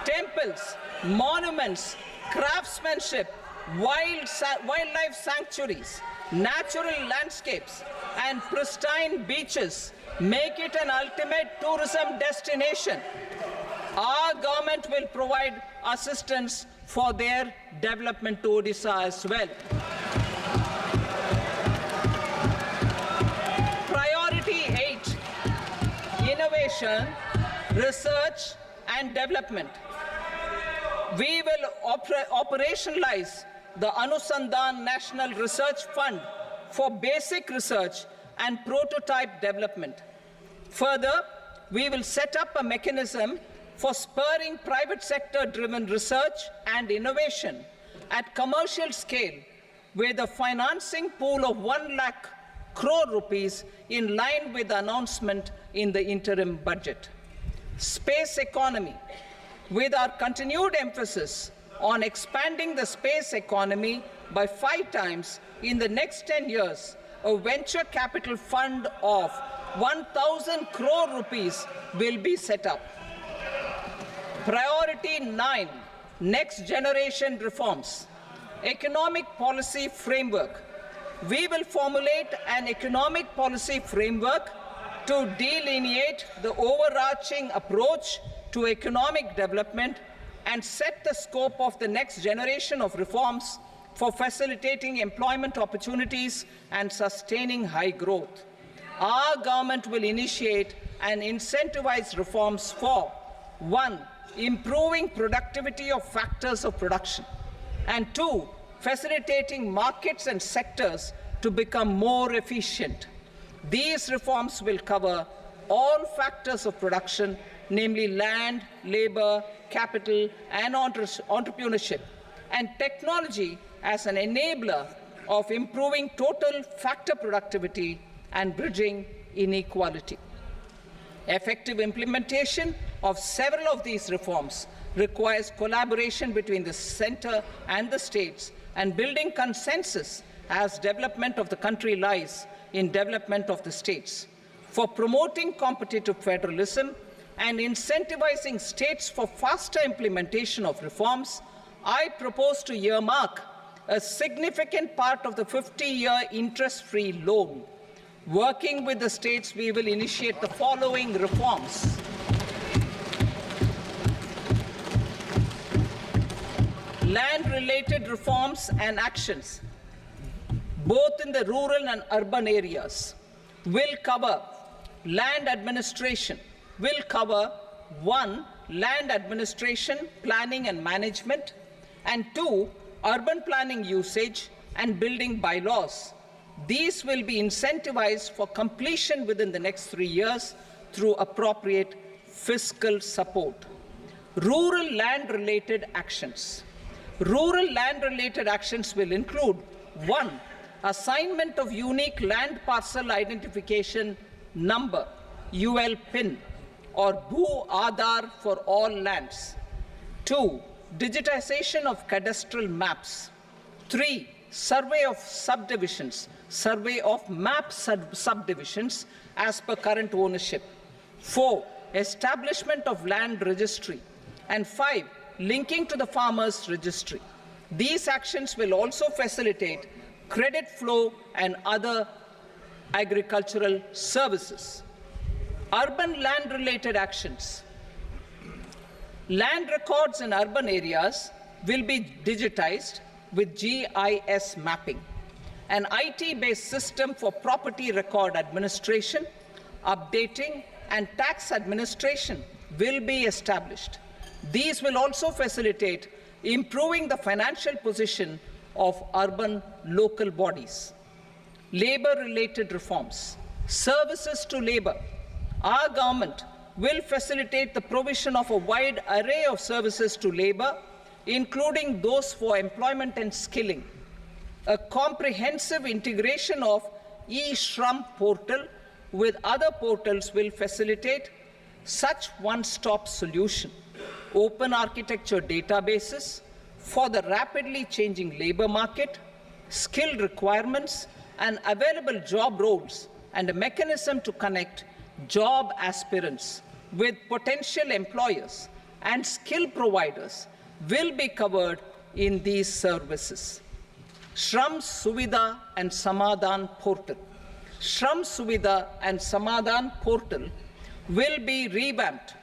[SPEAKER 2] temples, monuments, craftsmanship, wildlife sanctuaries, natural landscapes, and pristine beaches make it an ultimate tourism destination. Our government will provide assistance for their development to Odisha as well. Priority 8, innovation, research and development. We will operationalize the Anusandhan National Research Fund for basic research and prototype development. Further, we will set up a mechanism for spurring private sector-driven research and innovation at commercial scale with a financing pool of 1 lakh crore rupees in line with the announcement in the interim budget. Space economy. With our continued emphasis on expanding the space economy by 5 times in the next 10 years, a venture capital fund of 1,000 crore rupees will be set up. Priority 9, next generation reforms. Economic policy framework. We will formulate an economic policy framework to delineate the overarching approach to economic development and set the scope of the next generation of reforms for facilitating employment opportunities and sustaining high growth. Our government will initiate and incentivize reforms for 1. Improving productivity of factors of production, and 2. Facilitating markets and sectors to become more efficient. These reforms will cover all factors of production, namely land, labor, capital, and entrepreneurship, and technology as an enabler of improving total factor productivity and bridging inequality. Effective implementation of several of these reforms requires collaboration between the center and the states and building consensus as development of the country lies in development of the states. For promoting competitive federalism and incentivizing states for faster implementation of reforms, I propose to earmark a significant part of the 50-year interest-free loan. Working with the states, we will initiate the following reforms. Land-related reforms and actions, both in the rural and urban areas, will cover land administration, will cover 1. Land administration, planning and management, and 2. Urban planning usage and building bylaws. These will be incentivized for completion within the next 3 years through appropriate fiscal support. Rural land-related actions. Rural land-related actions will include 1. Assignment of unique land parcel identification number, UL PIN, or Bhu Aadhaar for all lands. 2. Digitization of cadastral maps. 3. Survey of subdivisions, survey of map subdivisions as per current ownership. 4. Establishment of land registry. And 5. Linking to the farmers registry. These actions will also facilitate credit flow and other agricultural services. Urban land-related actions. Land records in urban areas will be digitized with GIS mapping. An IT-based system for property record administration, updating, and tax administration will be established. These will also facilitate improving the financial position of urban local bodies. Labor-related reforms. Services to labor. Our government will facilitate the provision of a wide array of services to labor, including those for employment and skilling. A comprehensive integration of e-Shram portal with other portals will facilitate such one-stop solution. Open architecture databases for the rapidly changing labor market, skill requirements, and available job roles, and a mechanism to connect job aspirants with potential employers and skill providers will be covered in these services. Shram Suvidha and Samadhan portal. Shram Suvidha and Samadhan portal will be revamped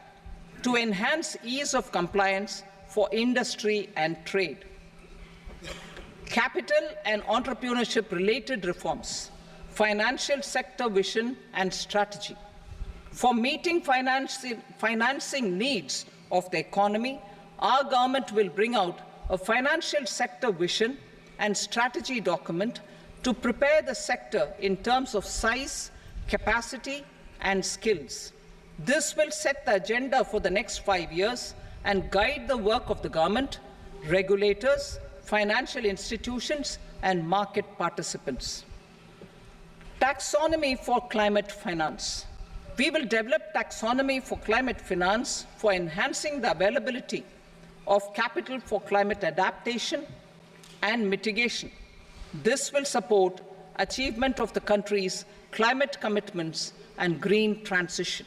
[SPEAKER 2] to enhance ease of compliance for industry and trade. Capital and entrepreneurship related reforms, financial sector vision and strategy. For meeting financing needs of the economy, our government will bring out a financial sector vision and strategy document to prepare the sector in terms of size, capacity, and skills. This will set the agenda for the next 5 years and guide the work of the government, regulators, financial institutions, and market participants. Taxonomy for climate finance. We will develop taxonomy for climate finance for enhancing the availability of capital for climate adaptation and mitigation. This will support achievement of the country's climate commitments and green transition.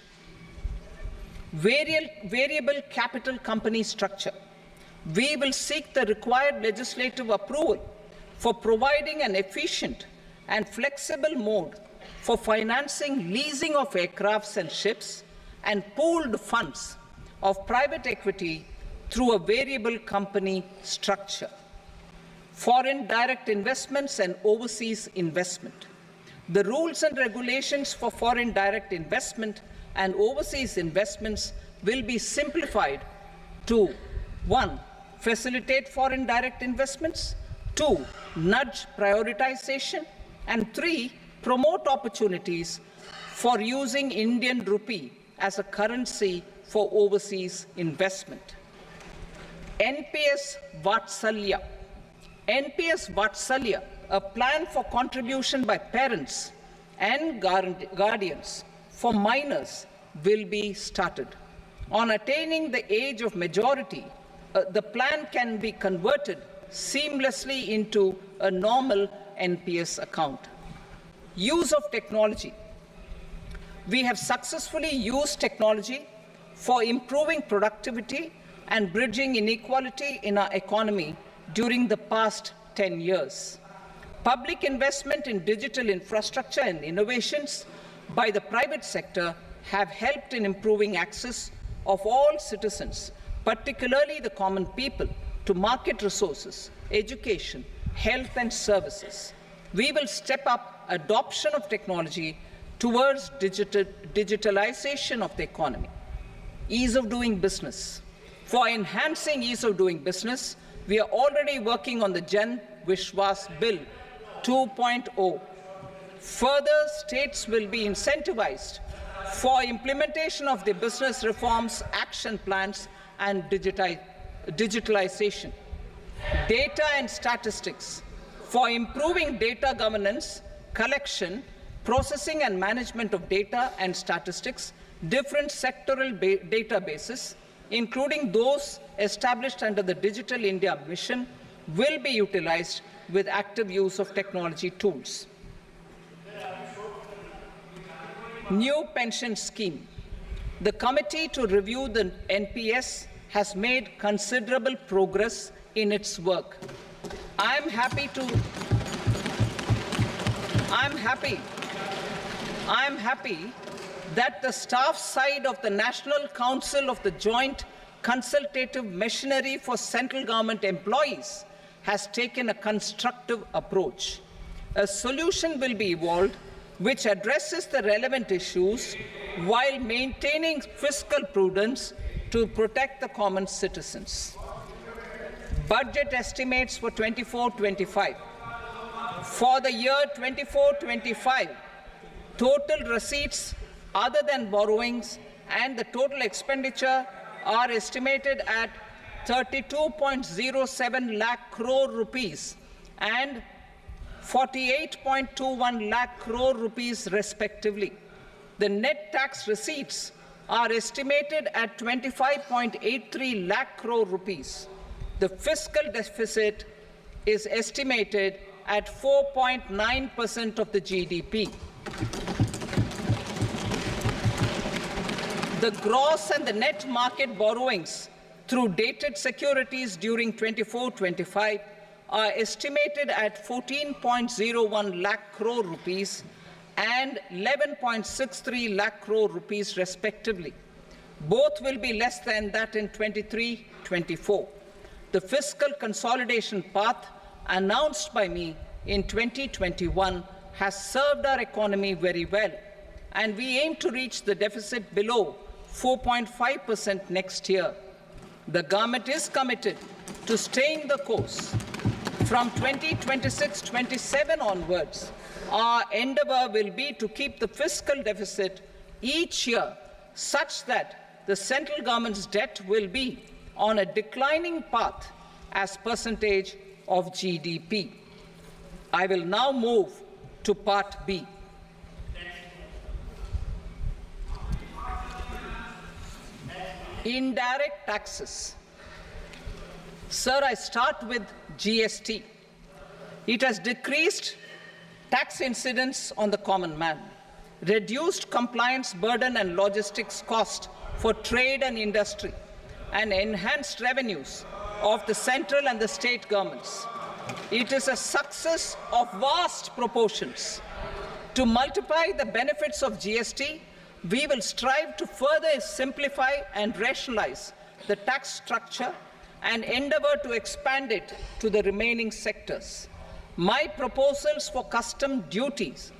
[SPEAKER 2] Variable capital company structure. We will seek the required legislative approval for providing an efficient and flexible mode for financing leasing of aircrafts and ships and pooled funds of private equity through a variable company structure. Foreign direct investments and overseas investment. The rules and regulations for foreign direct investment and overseas investments will be simplified to 1. Facilitate foreign direct investments, 2. Nudge prioritization, and 3. Promote opportunities for using Indian rupee as a currency for overseas investment. NPS Vatsalya. NPS Vatsalya, a plan for contribution by parents and guardians for minors, will be started. On attaining the age of majority, the plan can be converted seamlessly into a normal NPS account. Use of technology. We have successfully used technology for improving productivity and bridging inequality in our economy during the past 10 years. Public investment in digital infrastructure and innovations by the private sector have helped in improving access of all citizens, particularly the common people, to market resources, education, health, and services. We will step up adoption of technology towards digitalization of the economy. Ease of doing business. For enhancing ease of doing business, we are already working on the Jan Vishwas Bill 2.0. Further, states will be incentivized for implementation of the business reforms action plans and digitalization. Data and statistics for improving data governance, collection, processing and management of data and statistics, different sectoral databases, including those established under the Digital India mission, will be utilized with active use of technology tools. New pension scheme. The committee to review the NPS has made considerable progress in its work. I'm happy that the staff side of the National Council of the Joint Consultative Machinery for Central Government Employees has taken a constructive approach. A solution will be evolved which addresses the relevant issues while maintaining fiscal prudence to protect the common citizens. Budget estimates for 24-25. For the year 24-25, total receipts other than borrowings and the total expenditure are estimated at 32.07 lakh crore rupees and 48.21 lakh crore rupees respectively. The net tax receipts are estimated at 25.83 lakh crore rupees. The fiscal deficit is estimated at 4.9% of the GDP. The gross and the net market borrowings through dated securities during 24-25 are estimated at 14.01 lakh crore rupees and 11.63 lakh crore rupees respectively. Both will be less than that in 23-24. The fiscal consolidation path announced by me in 2021 has served our economy very well, and we aim to reach the deficit below 4.5% next year. The government is committed to staying the course. From 2026-27 onwards, our endeavor will be to keep the fiscal deficit each year such that the central government's debt will be on a declining path as percentage of GDP. I will now move to Part B. Indirect taxes. Sir, I start with GST. It has decreased tax incidence on the common man, reduced compliance burden and logistics cost for trade and industry, and enhanced revenues of the central and the state governments. It is a success of vast proportions. To multiply the benefits of GST, we will strive to further simplify and rationalize the tax structure and endeavor to expand it to the remaining sectors. My proposals for customs duties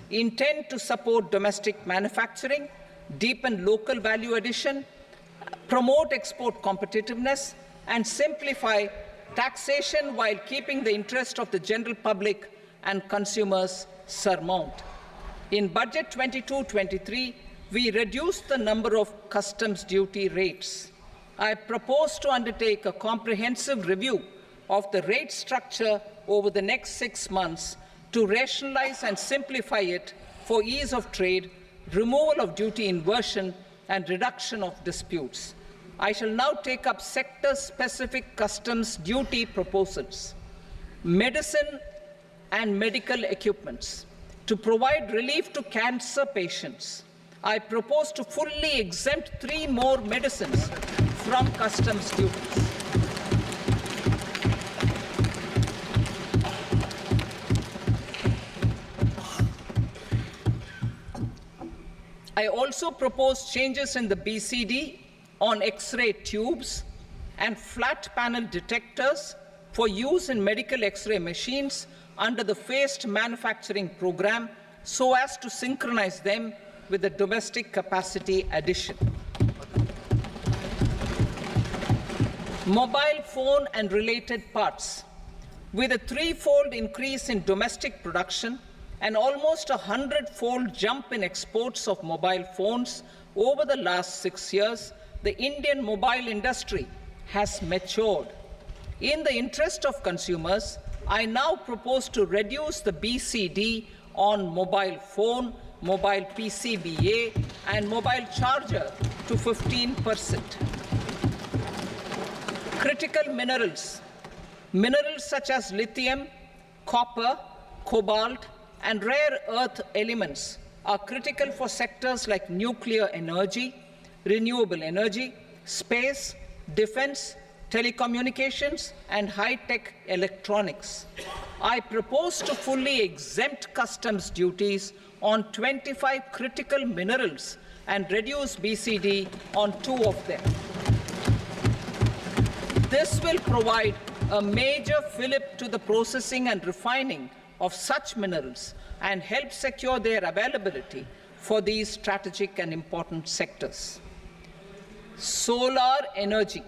[SPEAKER 2] intend to support domestic manufacturing, deepen local value addition, promote export competitiveness, and simplify taxation while keeping the interest of the general public and consumers surmount. In Budget 22-23, we reduced the number of customs duty rates. I propose to undertake a comprehensive review of the rate structure over the next 6 months to rationalize and simplify it for ease of trade, removal of duty inversion, and reduction of disputes. I shall now take up sector-specific customs duty proposals. Medicine and medical equipments. To provide relief to cancer patients, I propose to fully exempt 3 more medicines from customs duties. I also propose changes in the BCD on X-ray tubes and flat panel detectors for use in medical X-ray machines under the phased manufacturing program so as to synchronize them with the domestic capacity addition. Mobile phone and related parts. With a 3-fold increase in domestic production and almost a 100-fold jump in exports of mobile phones over the last 6 years, the Indian mobile industry has matured. In the interest of consumers, I now propose to reduce the BCD on mobile phone, mobile PCBA, and mobile charger to 15%. Critical minerals. Minerals such as lithium, copper, cobalt, and rare earth elements are critical for sectors like nuclear energy, renewable energy, space, defense, telecommunications, and high-tech electronics. I propose to fully exempt customs duties on 25 critical minerals and reduce BCD on 2 of them. This will provide a major fillip to the processing and refining of such minerals and help secure their availability for these strategic and important sectors. Solar energy.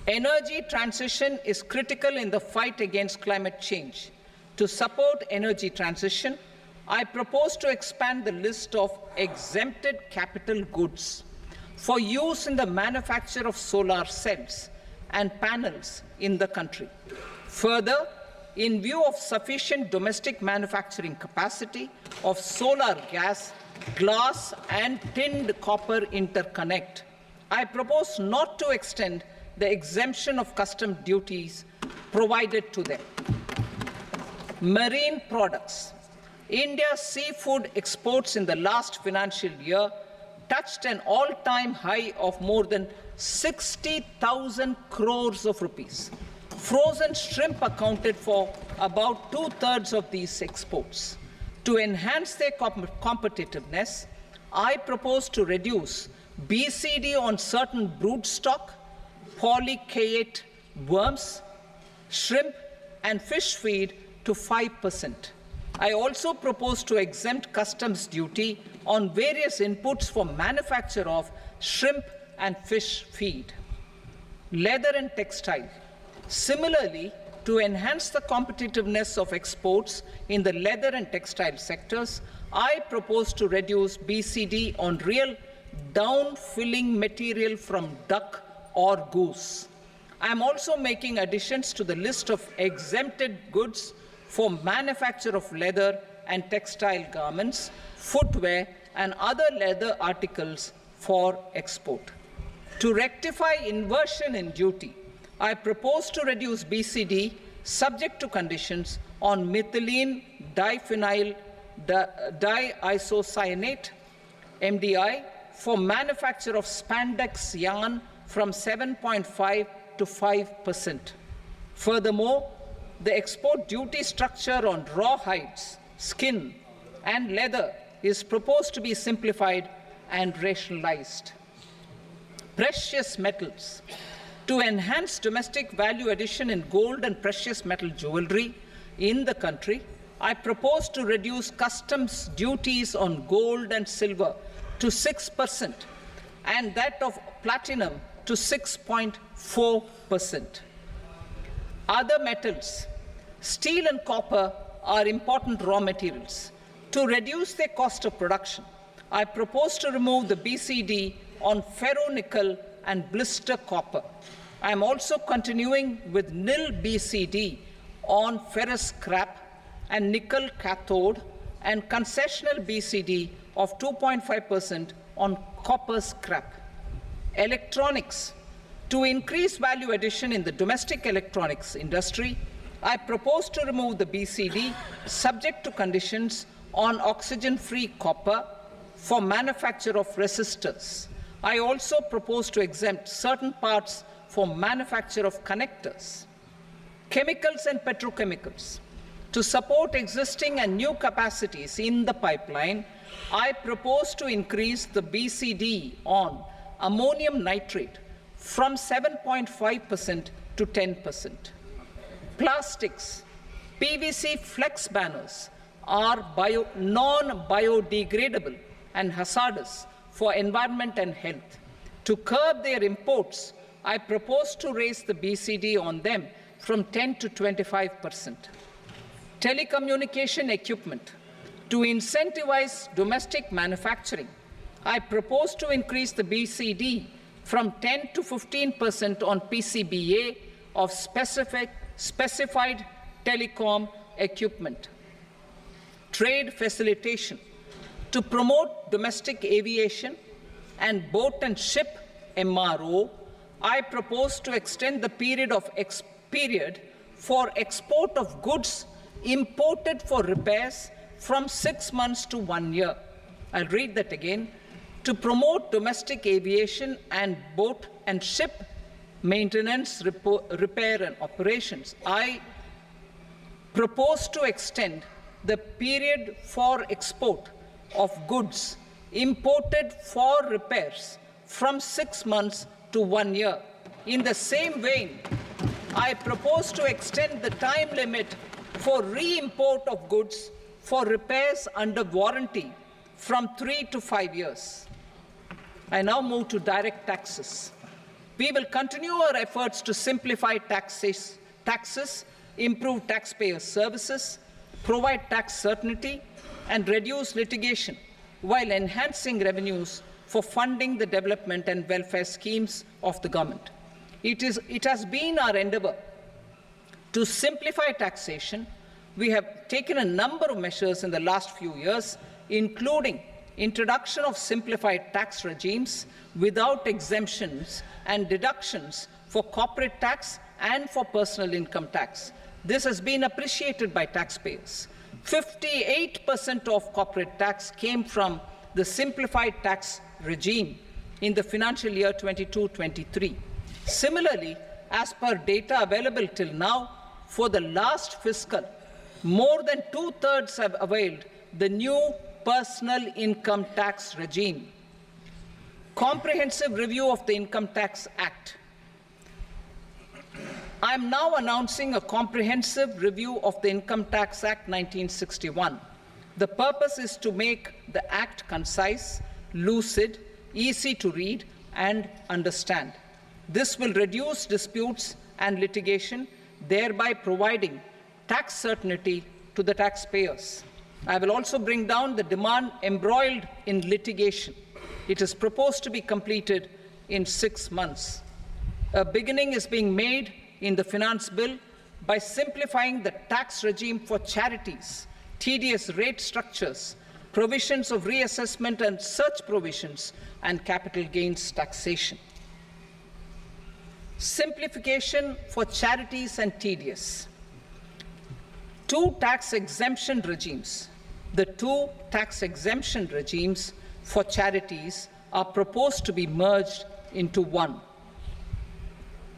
[SPEAKER 2] Energy transition is critical in the fight against climate change. To support energy transition, I propose to expand the list of exempted capital goods for use in the manufacture of solar cells and panels in the country. Further, in view of sufficient domestic manufacturing capacity of solar gas, glass, and tinned copper interconnect, I propose not to extend the exemption of custom duties provided to them. Marine products. India's seafood exports in the last financial year touched an all-time high of more than 60,000 crores of rupees. Frozen shrimp accounted for about 2/3 of these exports. To enhance their competitiveness, I propose to reduce BCD on certain broodstock, polychaete worms, shrimp, and fish feed to 5%. I also propose to exempt customs duty on various inputs for manufacture of shrimp and fish feed. Leather and textile. Similarly, to enhance the competitiveness of exports in the leather and textile sectors, I propose to reduce BCD on real down-filling material from duck or goose. I am also making additions to the list of exempted goods for manufacture of leather and textile garments, footwear, and other leather articles for export. To rectify inversion in duty, I propose to reduce BCD subject to conditions on methylene diphenyl diisocyanate, MDI, for manufacture of spandex yarn from 7.5 to 5%. Furthermore, the export duty structure on raw hides, skin, and leather is proposed to be simplified and rationalized. Precious metals. To enhance domestic value addition in gold and precious metal jewelry in the country, I propose to reduce customs duties on gold and silver to 6% and that of platinum to 6.4%. Other metals. Steel and copper are important raw materials. To reduce their cost of production, I propose to remove the BCD on ferronickel and blister copper. I am also continuing with nil BCD on ferrous scrap and nickel cathode and concessional BCD of 2.5% on copper scrap. Electronics. To increase value addition in the domestic electronics industry, I propose to remove the BCD subject to conditions on oxygen-free copper for manufacture of resistors. I also propose to exempt certain parts for manufacture of connectors. Chemicals and petrochemicals. To support existing and new capacities in the pipeline, I propose to increase the BCD on ammonium nitrate from 7.5% to 10%. Plastics. PVC flex banners are non-biodegradable and hazardous for environment and health. To curb their imports, I propose to raise the BCD on them from 10 to 25%. Telecommunication equipment. To incentivize domestic manufacturing, I propose to increase the BCD from 10 to 15% on PCBA of specified telecom equipment. Trade facilitation to promote domestic aviation and boat and ship MRO. I propose to extend the period for export of goods imported for repairs from 6 months to 1 year. I'll read that again. To promote domestic aviation and boat and ship maintenance, repair and operations, I propose to extend the period for export of goods imported for repairs from 6 months to 1 year. In the same vein, I propose to extend the time limit for re-import of goods for repairs under warranty from 3 to 5 years. I now move to direct taxes. We will continue our efforts to simplify taxes, improve taxpayer services, provide tax certainty, and reduce litigation while enhancing revenues for funding the development and welfare schemes of the government. It has been our endeavor to simplify taxation. We have taken a number of measures in the last few years, including introduction of simplified tax regimes without exemptions and deductions for corporate tax and for personal income tax. This has been appreciated by taxpayers. 58% of corporate tax came from the simplified tax regime in the financial year 22-23. Similarly, as per data available till now, for the last fiscal, more than 2/3 have availed the new personal income tax regime. Comprehensive review of the Income Tax Act. I am now announcing a comprehensive review of the Income Tax Act 1961. The purpose is to make the Act concise, lucid, easy to read and understand. This will reduce disputes and litigation, thereby providing tax certainty to the taxpayers. I will also bring down the demand embroiled in litigation. It is proposed to be completed in 6 months. A beginning is being made in the finance bill by simplifying the tax regime for charities, TDS rate structures, provisions of reassessment and such provisions, and capital gains taxation. Simplification for charities and TDS. Two tax exemption regimes. The two tax exemption regimes for charities are proposed to be merged into one.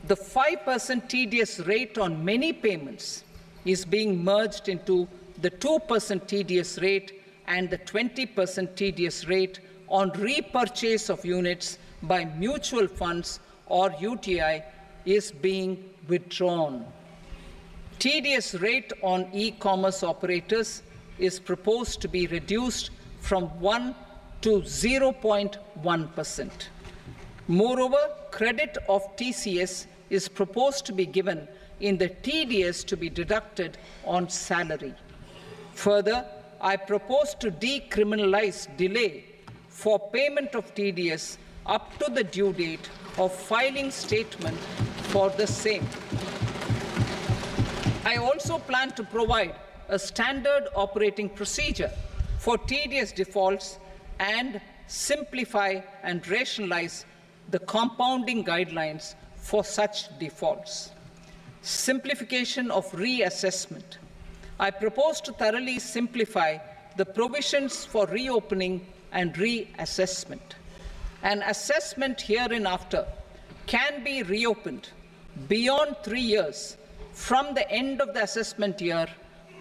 [SPEAKER 2] The 5% TDS rate on many payments is being merged into the 2% TDS rate, and the 20% TDS rate on repurchase of units by mutual funds or UTI is being withdrawn. TDS rate on e-commerce operators is proposed to be reduced from 1 to 0.1%. Moreover, credit of TCS is proposed to be given in the TDS to be deducted on salary. Further, I propose to decriminalize delay for payment of TDS up to the due date of filing statement for the same. I also plan to provide a standard operating procedure for TDS defaults and simplify and rationalize the compounding guidelines for such defaults. Simplification of reassessment. I propose to thoroughly simplify the provisions for reopening and reassessment. An assessment hereinafter can be reopened beyond 3 years from the end of the assessment year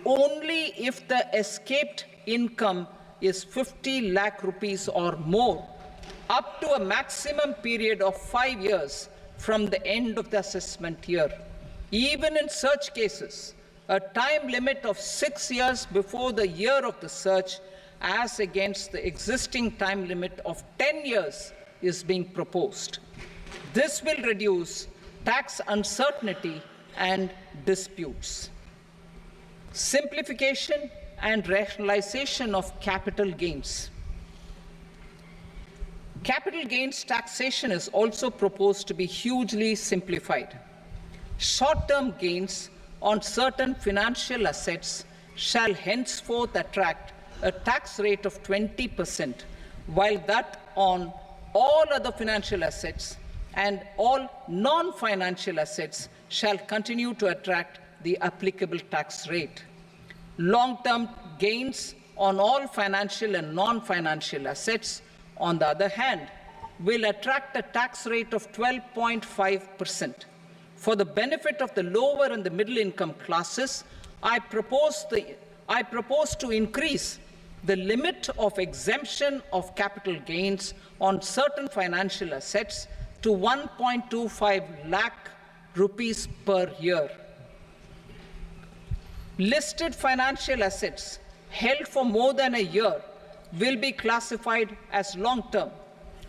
[SPEAKER 2] only if the escaped income is 50 lakh rupees or more, up to a maximum period of 5 years from the end of the assessment year. Even in such cases, a time limit of 6 years before the year of the search, as against the existing time limit of 10 years, is being proposed. This will reduce tax uncertainty and disputes. Simplification and rationalization of capital gains. Capital gains taxation is also proposed to be hugely simplified. Short-term gains on certain financial assets shall henceforth attract a tax rate of 20%, while that on all other financial assets and all non-financial assets shall continue to attract the applicable tax rate. Long-term gains on all financial and non-financial assets, on the other hand, will attract a tax rate of 12.5%. For the benefit of the lower and the middle income classes, I propose to increase the limit of exemption of capital gains on certain financial assets to 1.25 lakh rupees per year. Listed financial assets held for more than a year will be classified as long-term,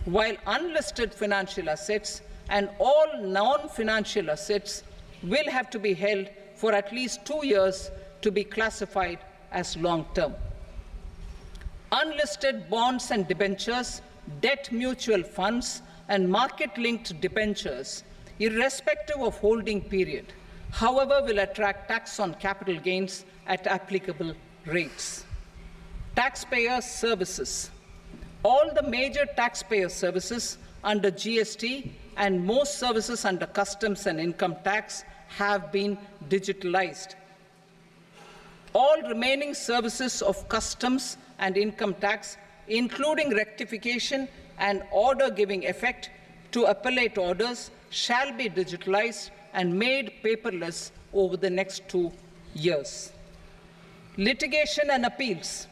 [SPEAKER 2] while unlisted financial assets and all non-financial assets will have to be held for at least 2 years to be classified as long-term. Unlisted bonds and debentures, debt mutual funds, and market-linked debentures, irrespective of holding period, however, will attract tax on capital gains at applicable rates. Taxpayer services. All the major taxpayer services under GST and most services under customs and income tax have been digitalized. All remaining services of customs and income tax, including rectification and order giving effect to appellate orders, shall be digitalized and made paperless over the next 2 years. Litigation and appeals.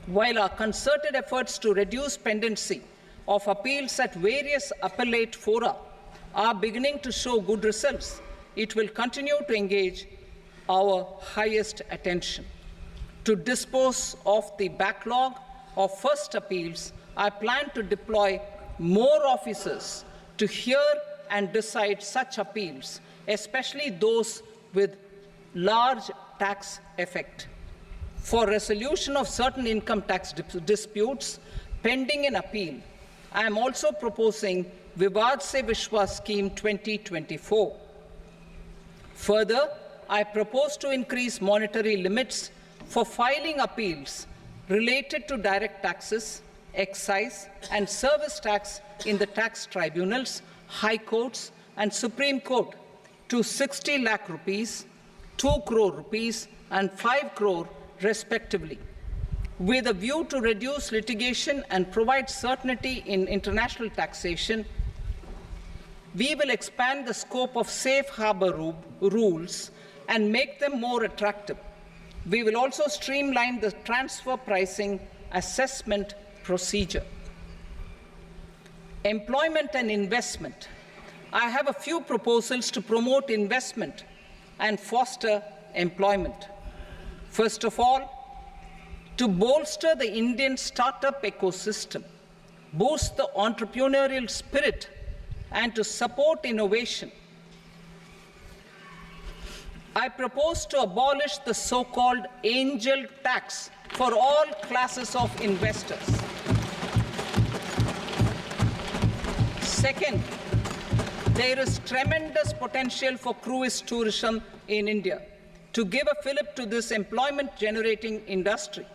[SPEAKER 2] While our concerted efforts to reduce pendency of appeals at various appellate fora are beginning to show good results, it will continue to engage our highest attention. To dispose of the backlog of first appeals, I plan to deploy more officers to hear and decide such appeals, especially those with large tax effect. For resolution of certain income tax disputes pending an appeal, I am also proposing Vivad Se Vishwas Scheme 2024. Further, I propose to increase monetary limits for filing appeals related to direct taxes, excise, and service tax in the tax tribunals, high courts, and Supreme Court to 60 lakh rupees, 2 crore rupees, and 5 crore respectively. With a view to reduce litigation and provide certainty in international taxation, we will expand the scope of safe harbor rules and make them more attractive. We will also streamline the transfer pricing assessment procedure. Employment and investment. I have a few proposals to promote investment and foster employment. First of all, to bolster the Indian startup ecosystem, boost the entrepreneurial spirit, and to support innovation, I propose to abolish the so-called angel tax for all classes of investors. Second, there is tremendous potential for cruise tourism in India. To give a fillip to this employment-generating industry,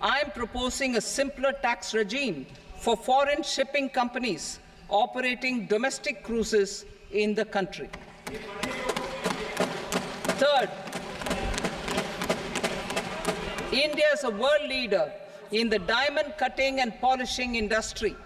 [SPEAKER 2] I am proposing a simpler tax regime for foreign shipping companies operating domestic cruises in the country. Third, India is a world leader in the diamond cutting and polishing industry,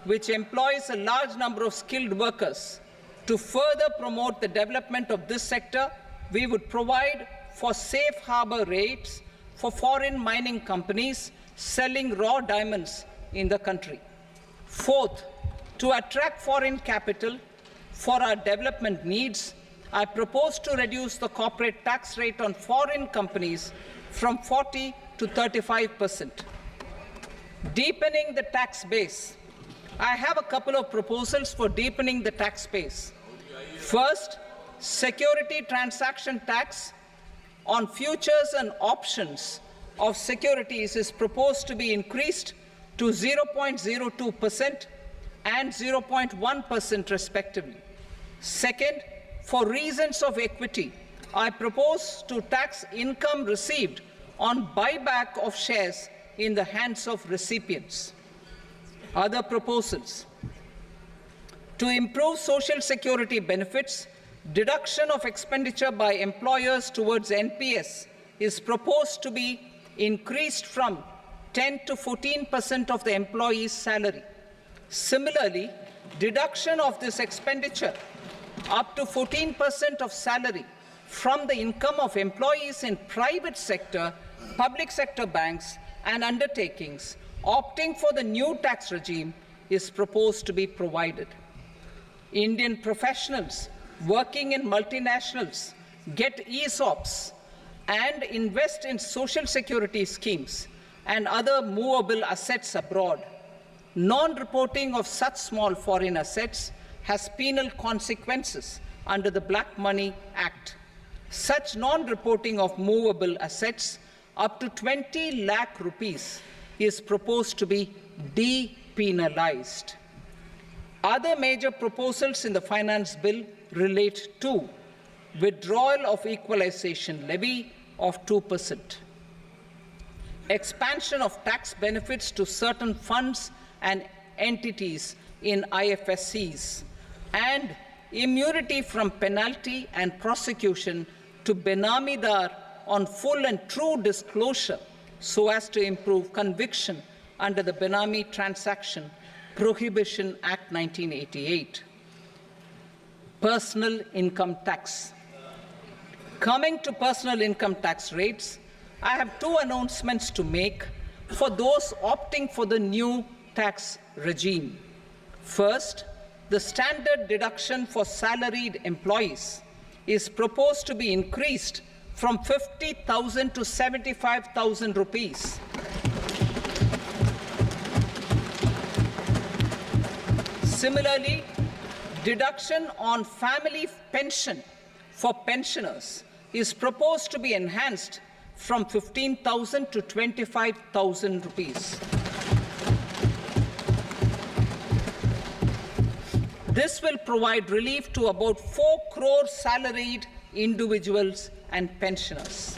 [SPEAKER 2] which employs a large number of skilled workers. To further promote the development of this sector, we would provide for safe harbor rates for foreign mining companies selling raw diamonds in the country. Fourth, to attract foreign capital for our development needs, I propose to reduce the corporate tax rate on foreign companies from 40 to 35%. Deepening the tax base. I have a couple of proposals for deepening the tax base. First, security transaction tax on futures and options of securities is proposed to be increased to 0.02% and 0.1% respectively. Second, for reasons of equity, I propose to tax income received on buyback of shares in the hands of recipients. Other proposals: to improve social security benefits, deduction of expenditure by employers towards NPS is proposed to be increased from 10 to 14% of the employee's salary. Similarly, deduction of this expenditure up to 14% of salary from the income of employees in private sector, public sector banks and undertakings opting for the new tax regime is proposed to be provided. Indian professionals working in multinationals get ESOPs and invest in social security schemes and other movable assets abroad. Non-reporting of such small foreign assets has penal consequences under the Black Money Act. Such non-reporting of movable assets up to 20 lakh rupees is proposed to be depenalized. Other major proposals in the finance bill relate to withdrawal of equalization levy of 2%, expansion of tax benefits to certain funds and entities in IFSCs, and immunity from penalty and prosecution to Benamidar on full and true disclosure so as to improve conviction under the Benami Transaction Prohibition Act 1988. Personal income tax. Coming to personal income tax rates, I have two announcements to make for those opting for the new tax regime. First, the standard deduction for salaried employees is proposed to be increased from 50,000 to 75,000 rupees. Similarly, deduction on family pension for pensioners is proposed to be enhanced from 15,000 to 25,000 rupees. This will provide relief to about 4 crore salaried individuals and pensioners.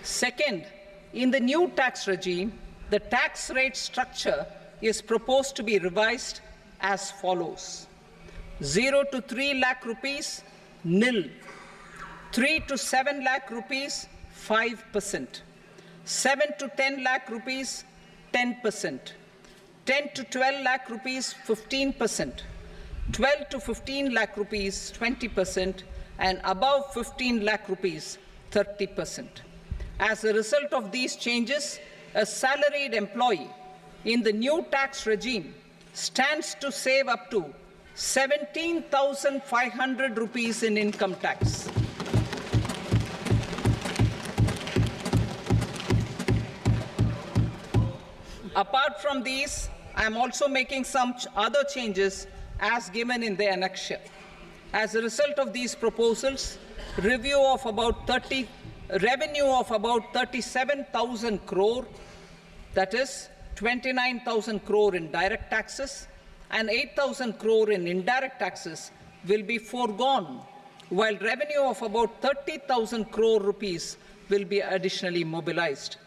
[SPEAKER 2] Second, in the new tax regime, the tax rate structure is proposed to be revised as follows: 0 to 3 lakh rupees, nil; 3 to 7 lakh rupees, 5%; 7 to 10 lakh rupees, 10%; 10 to 12 lakh rupees, 15%; 12 to 15 lakh rupees, 20%; and above 15 lakh rupees, 30%. As a result of these changes, a salaried employee in the new tax regime stands to save up to 17,500 rupees in income tax. Apart from these, I am also making some other changes as given in the annexure. As a result of these proposals, revenue of about 37,000 crore, that is 29,000 crore in direct taxes and 8,000 crore in indirect taxes, will be foregone, while revenue of about 30,000 crore rupees will be additionally mobilized.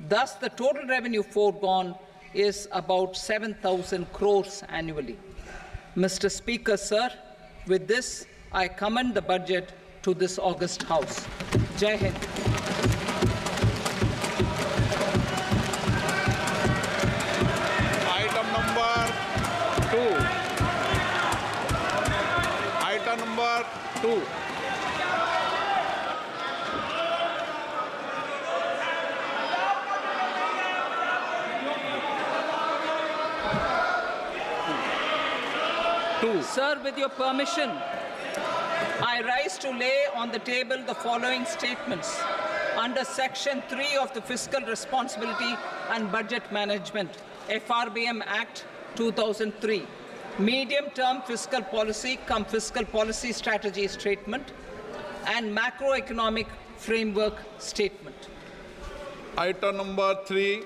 [SPEAKER 2] Thus, the total revenue foregone is about 7,000 crores annually. Mr. Speaker, sir, with this, I commend the budget to this august House. Jai Hind.
[SPEAKER 3] Item number 2. Item number 2.
[SPEAKER 2] Sir, with your permission, I rise to lay on the table the following statements under Section 3 of the Fiscal Responsibility and Budget Management, FRBM Act 2003, Medium-Term Fiscal Policy cum Fiscal Policy Strategy Statement and Macroeconomic Framework Statement.
[SPEAKER 3] Item number 3.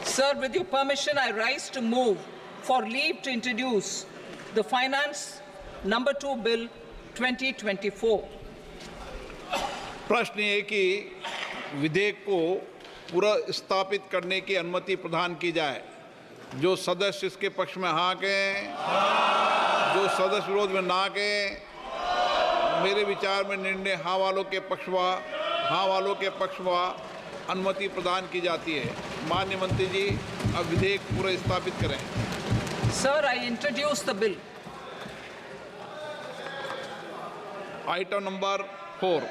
[SPEAKER 2] Sir, with your permission, I rise to move for leave to introduce the Finance Number 2 Bill 2024.
[SPEAKER 3] प्रश्न ये कि विधेयक को पुनर्स्थापित करने की अनुमति प्रदान की जाए। जो सदस्य इसके पक्ष में हाँ कहें, जो सदस्य विरोध में ना कहें। मेरे विचार में निर्णय हाँ वालों के पक्ष में अनुमति प्रदान की जाती है। माननीय मंत्री जी, अब विधेयक पुनर्स्थापित करें।
[SPEAKER 2] Sir, I introduce the bill.
[SPEAKER 3] Item number 4.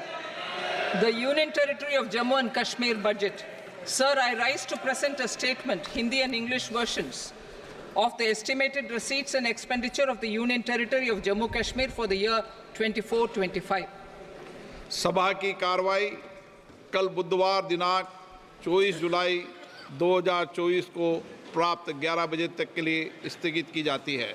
[SPEAKER 2] The Union Territory of Jammu and Kashmir budget. Sir, I rise to present a statement, Hindi and English versions, of the estimated receipts and expenditure of the Union Territory of Jammu Kashmir for the year 24-25.
[SPEAKER 3] सभा की कार्रवाई कल बुधवार दिनांक 24 जुलाई 2024 को प्राप्त 11 बजे तक के लिए स्थगित की जाती है।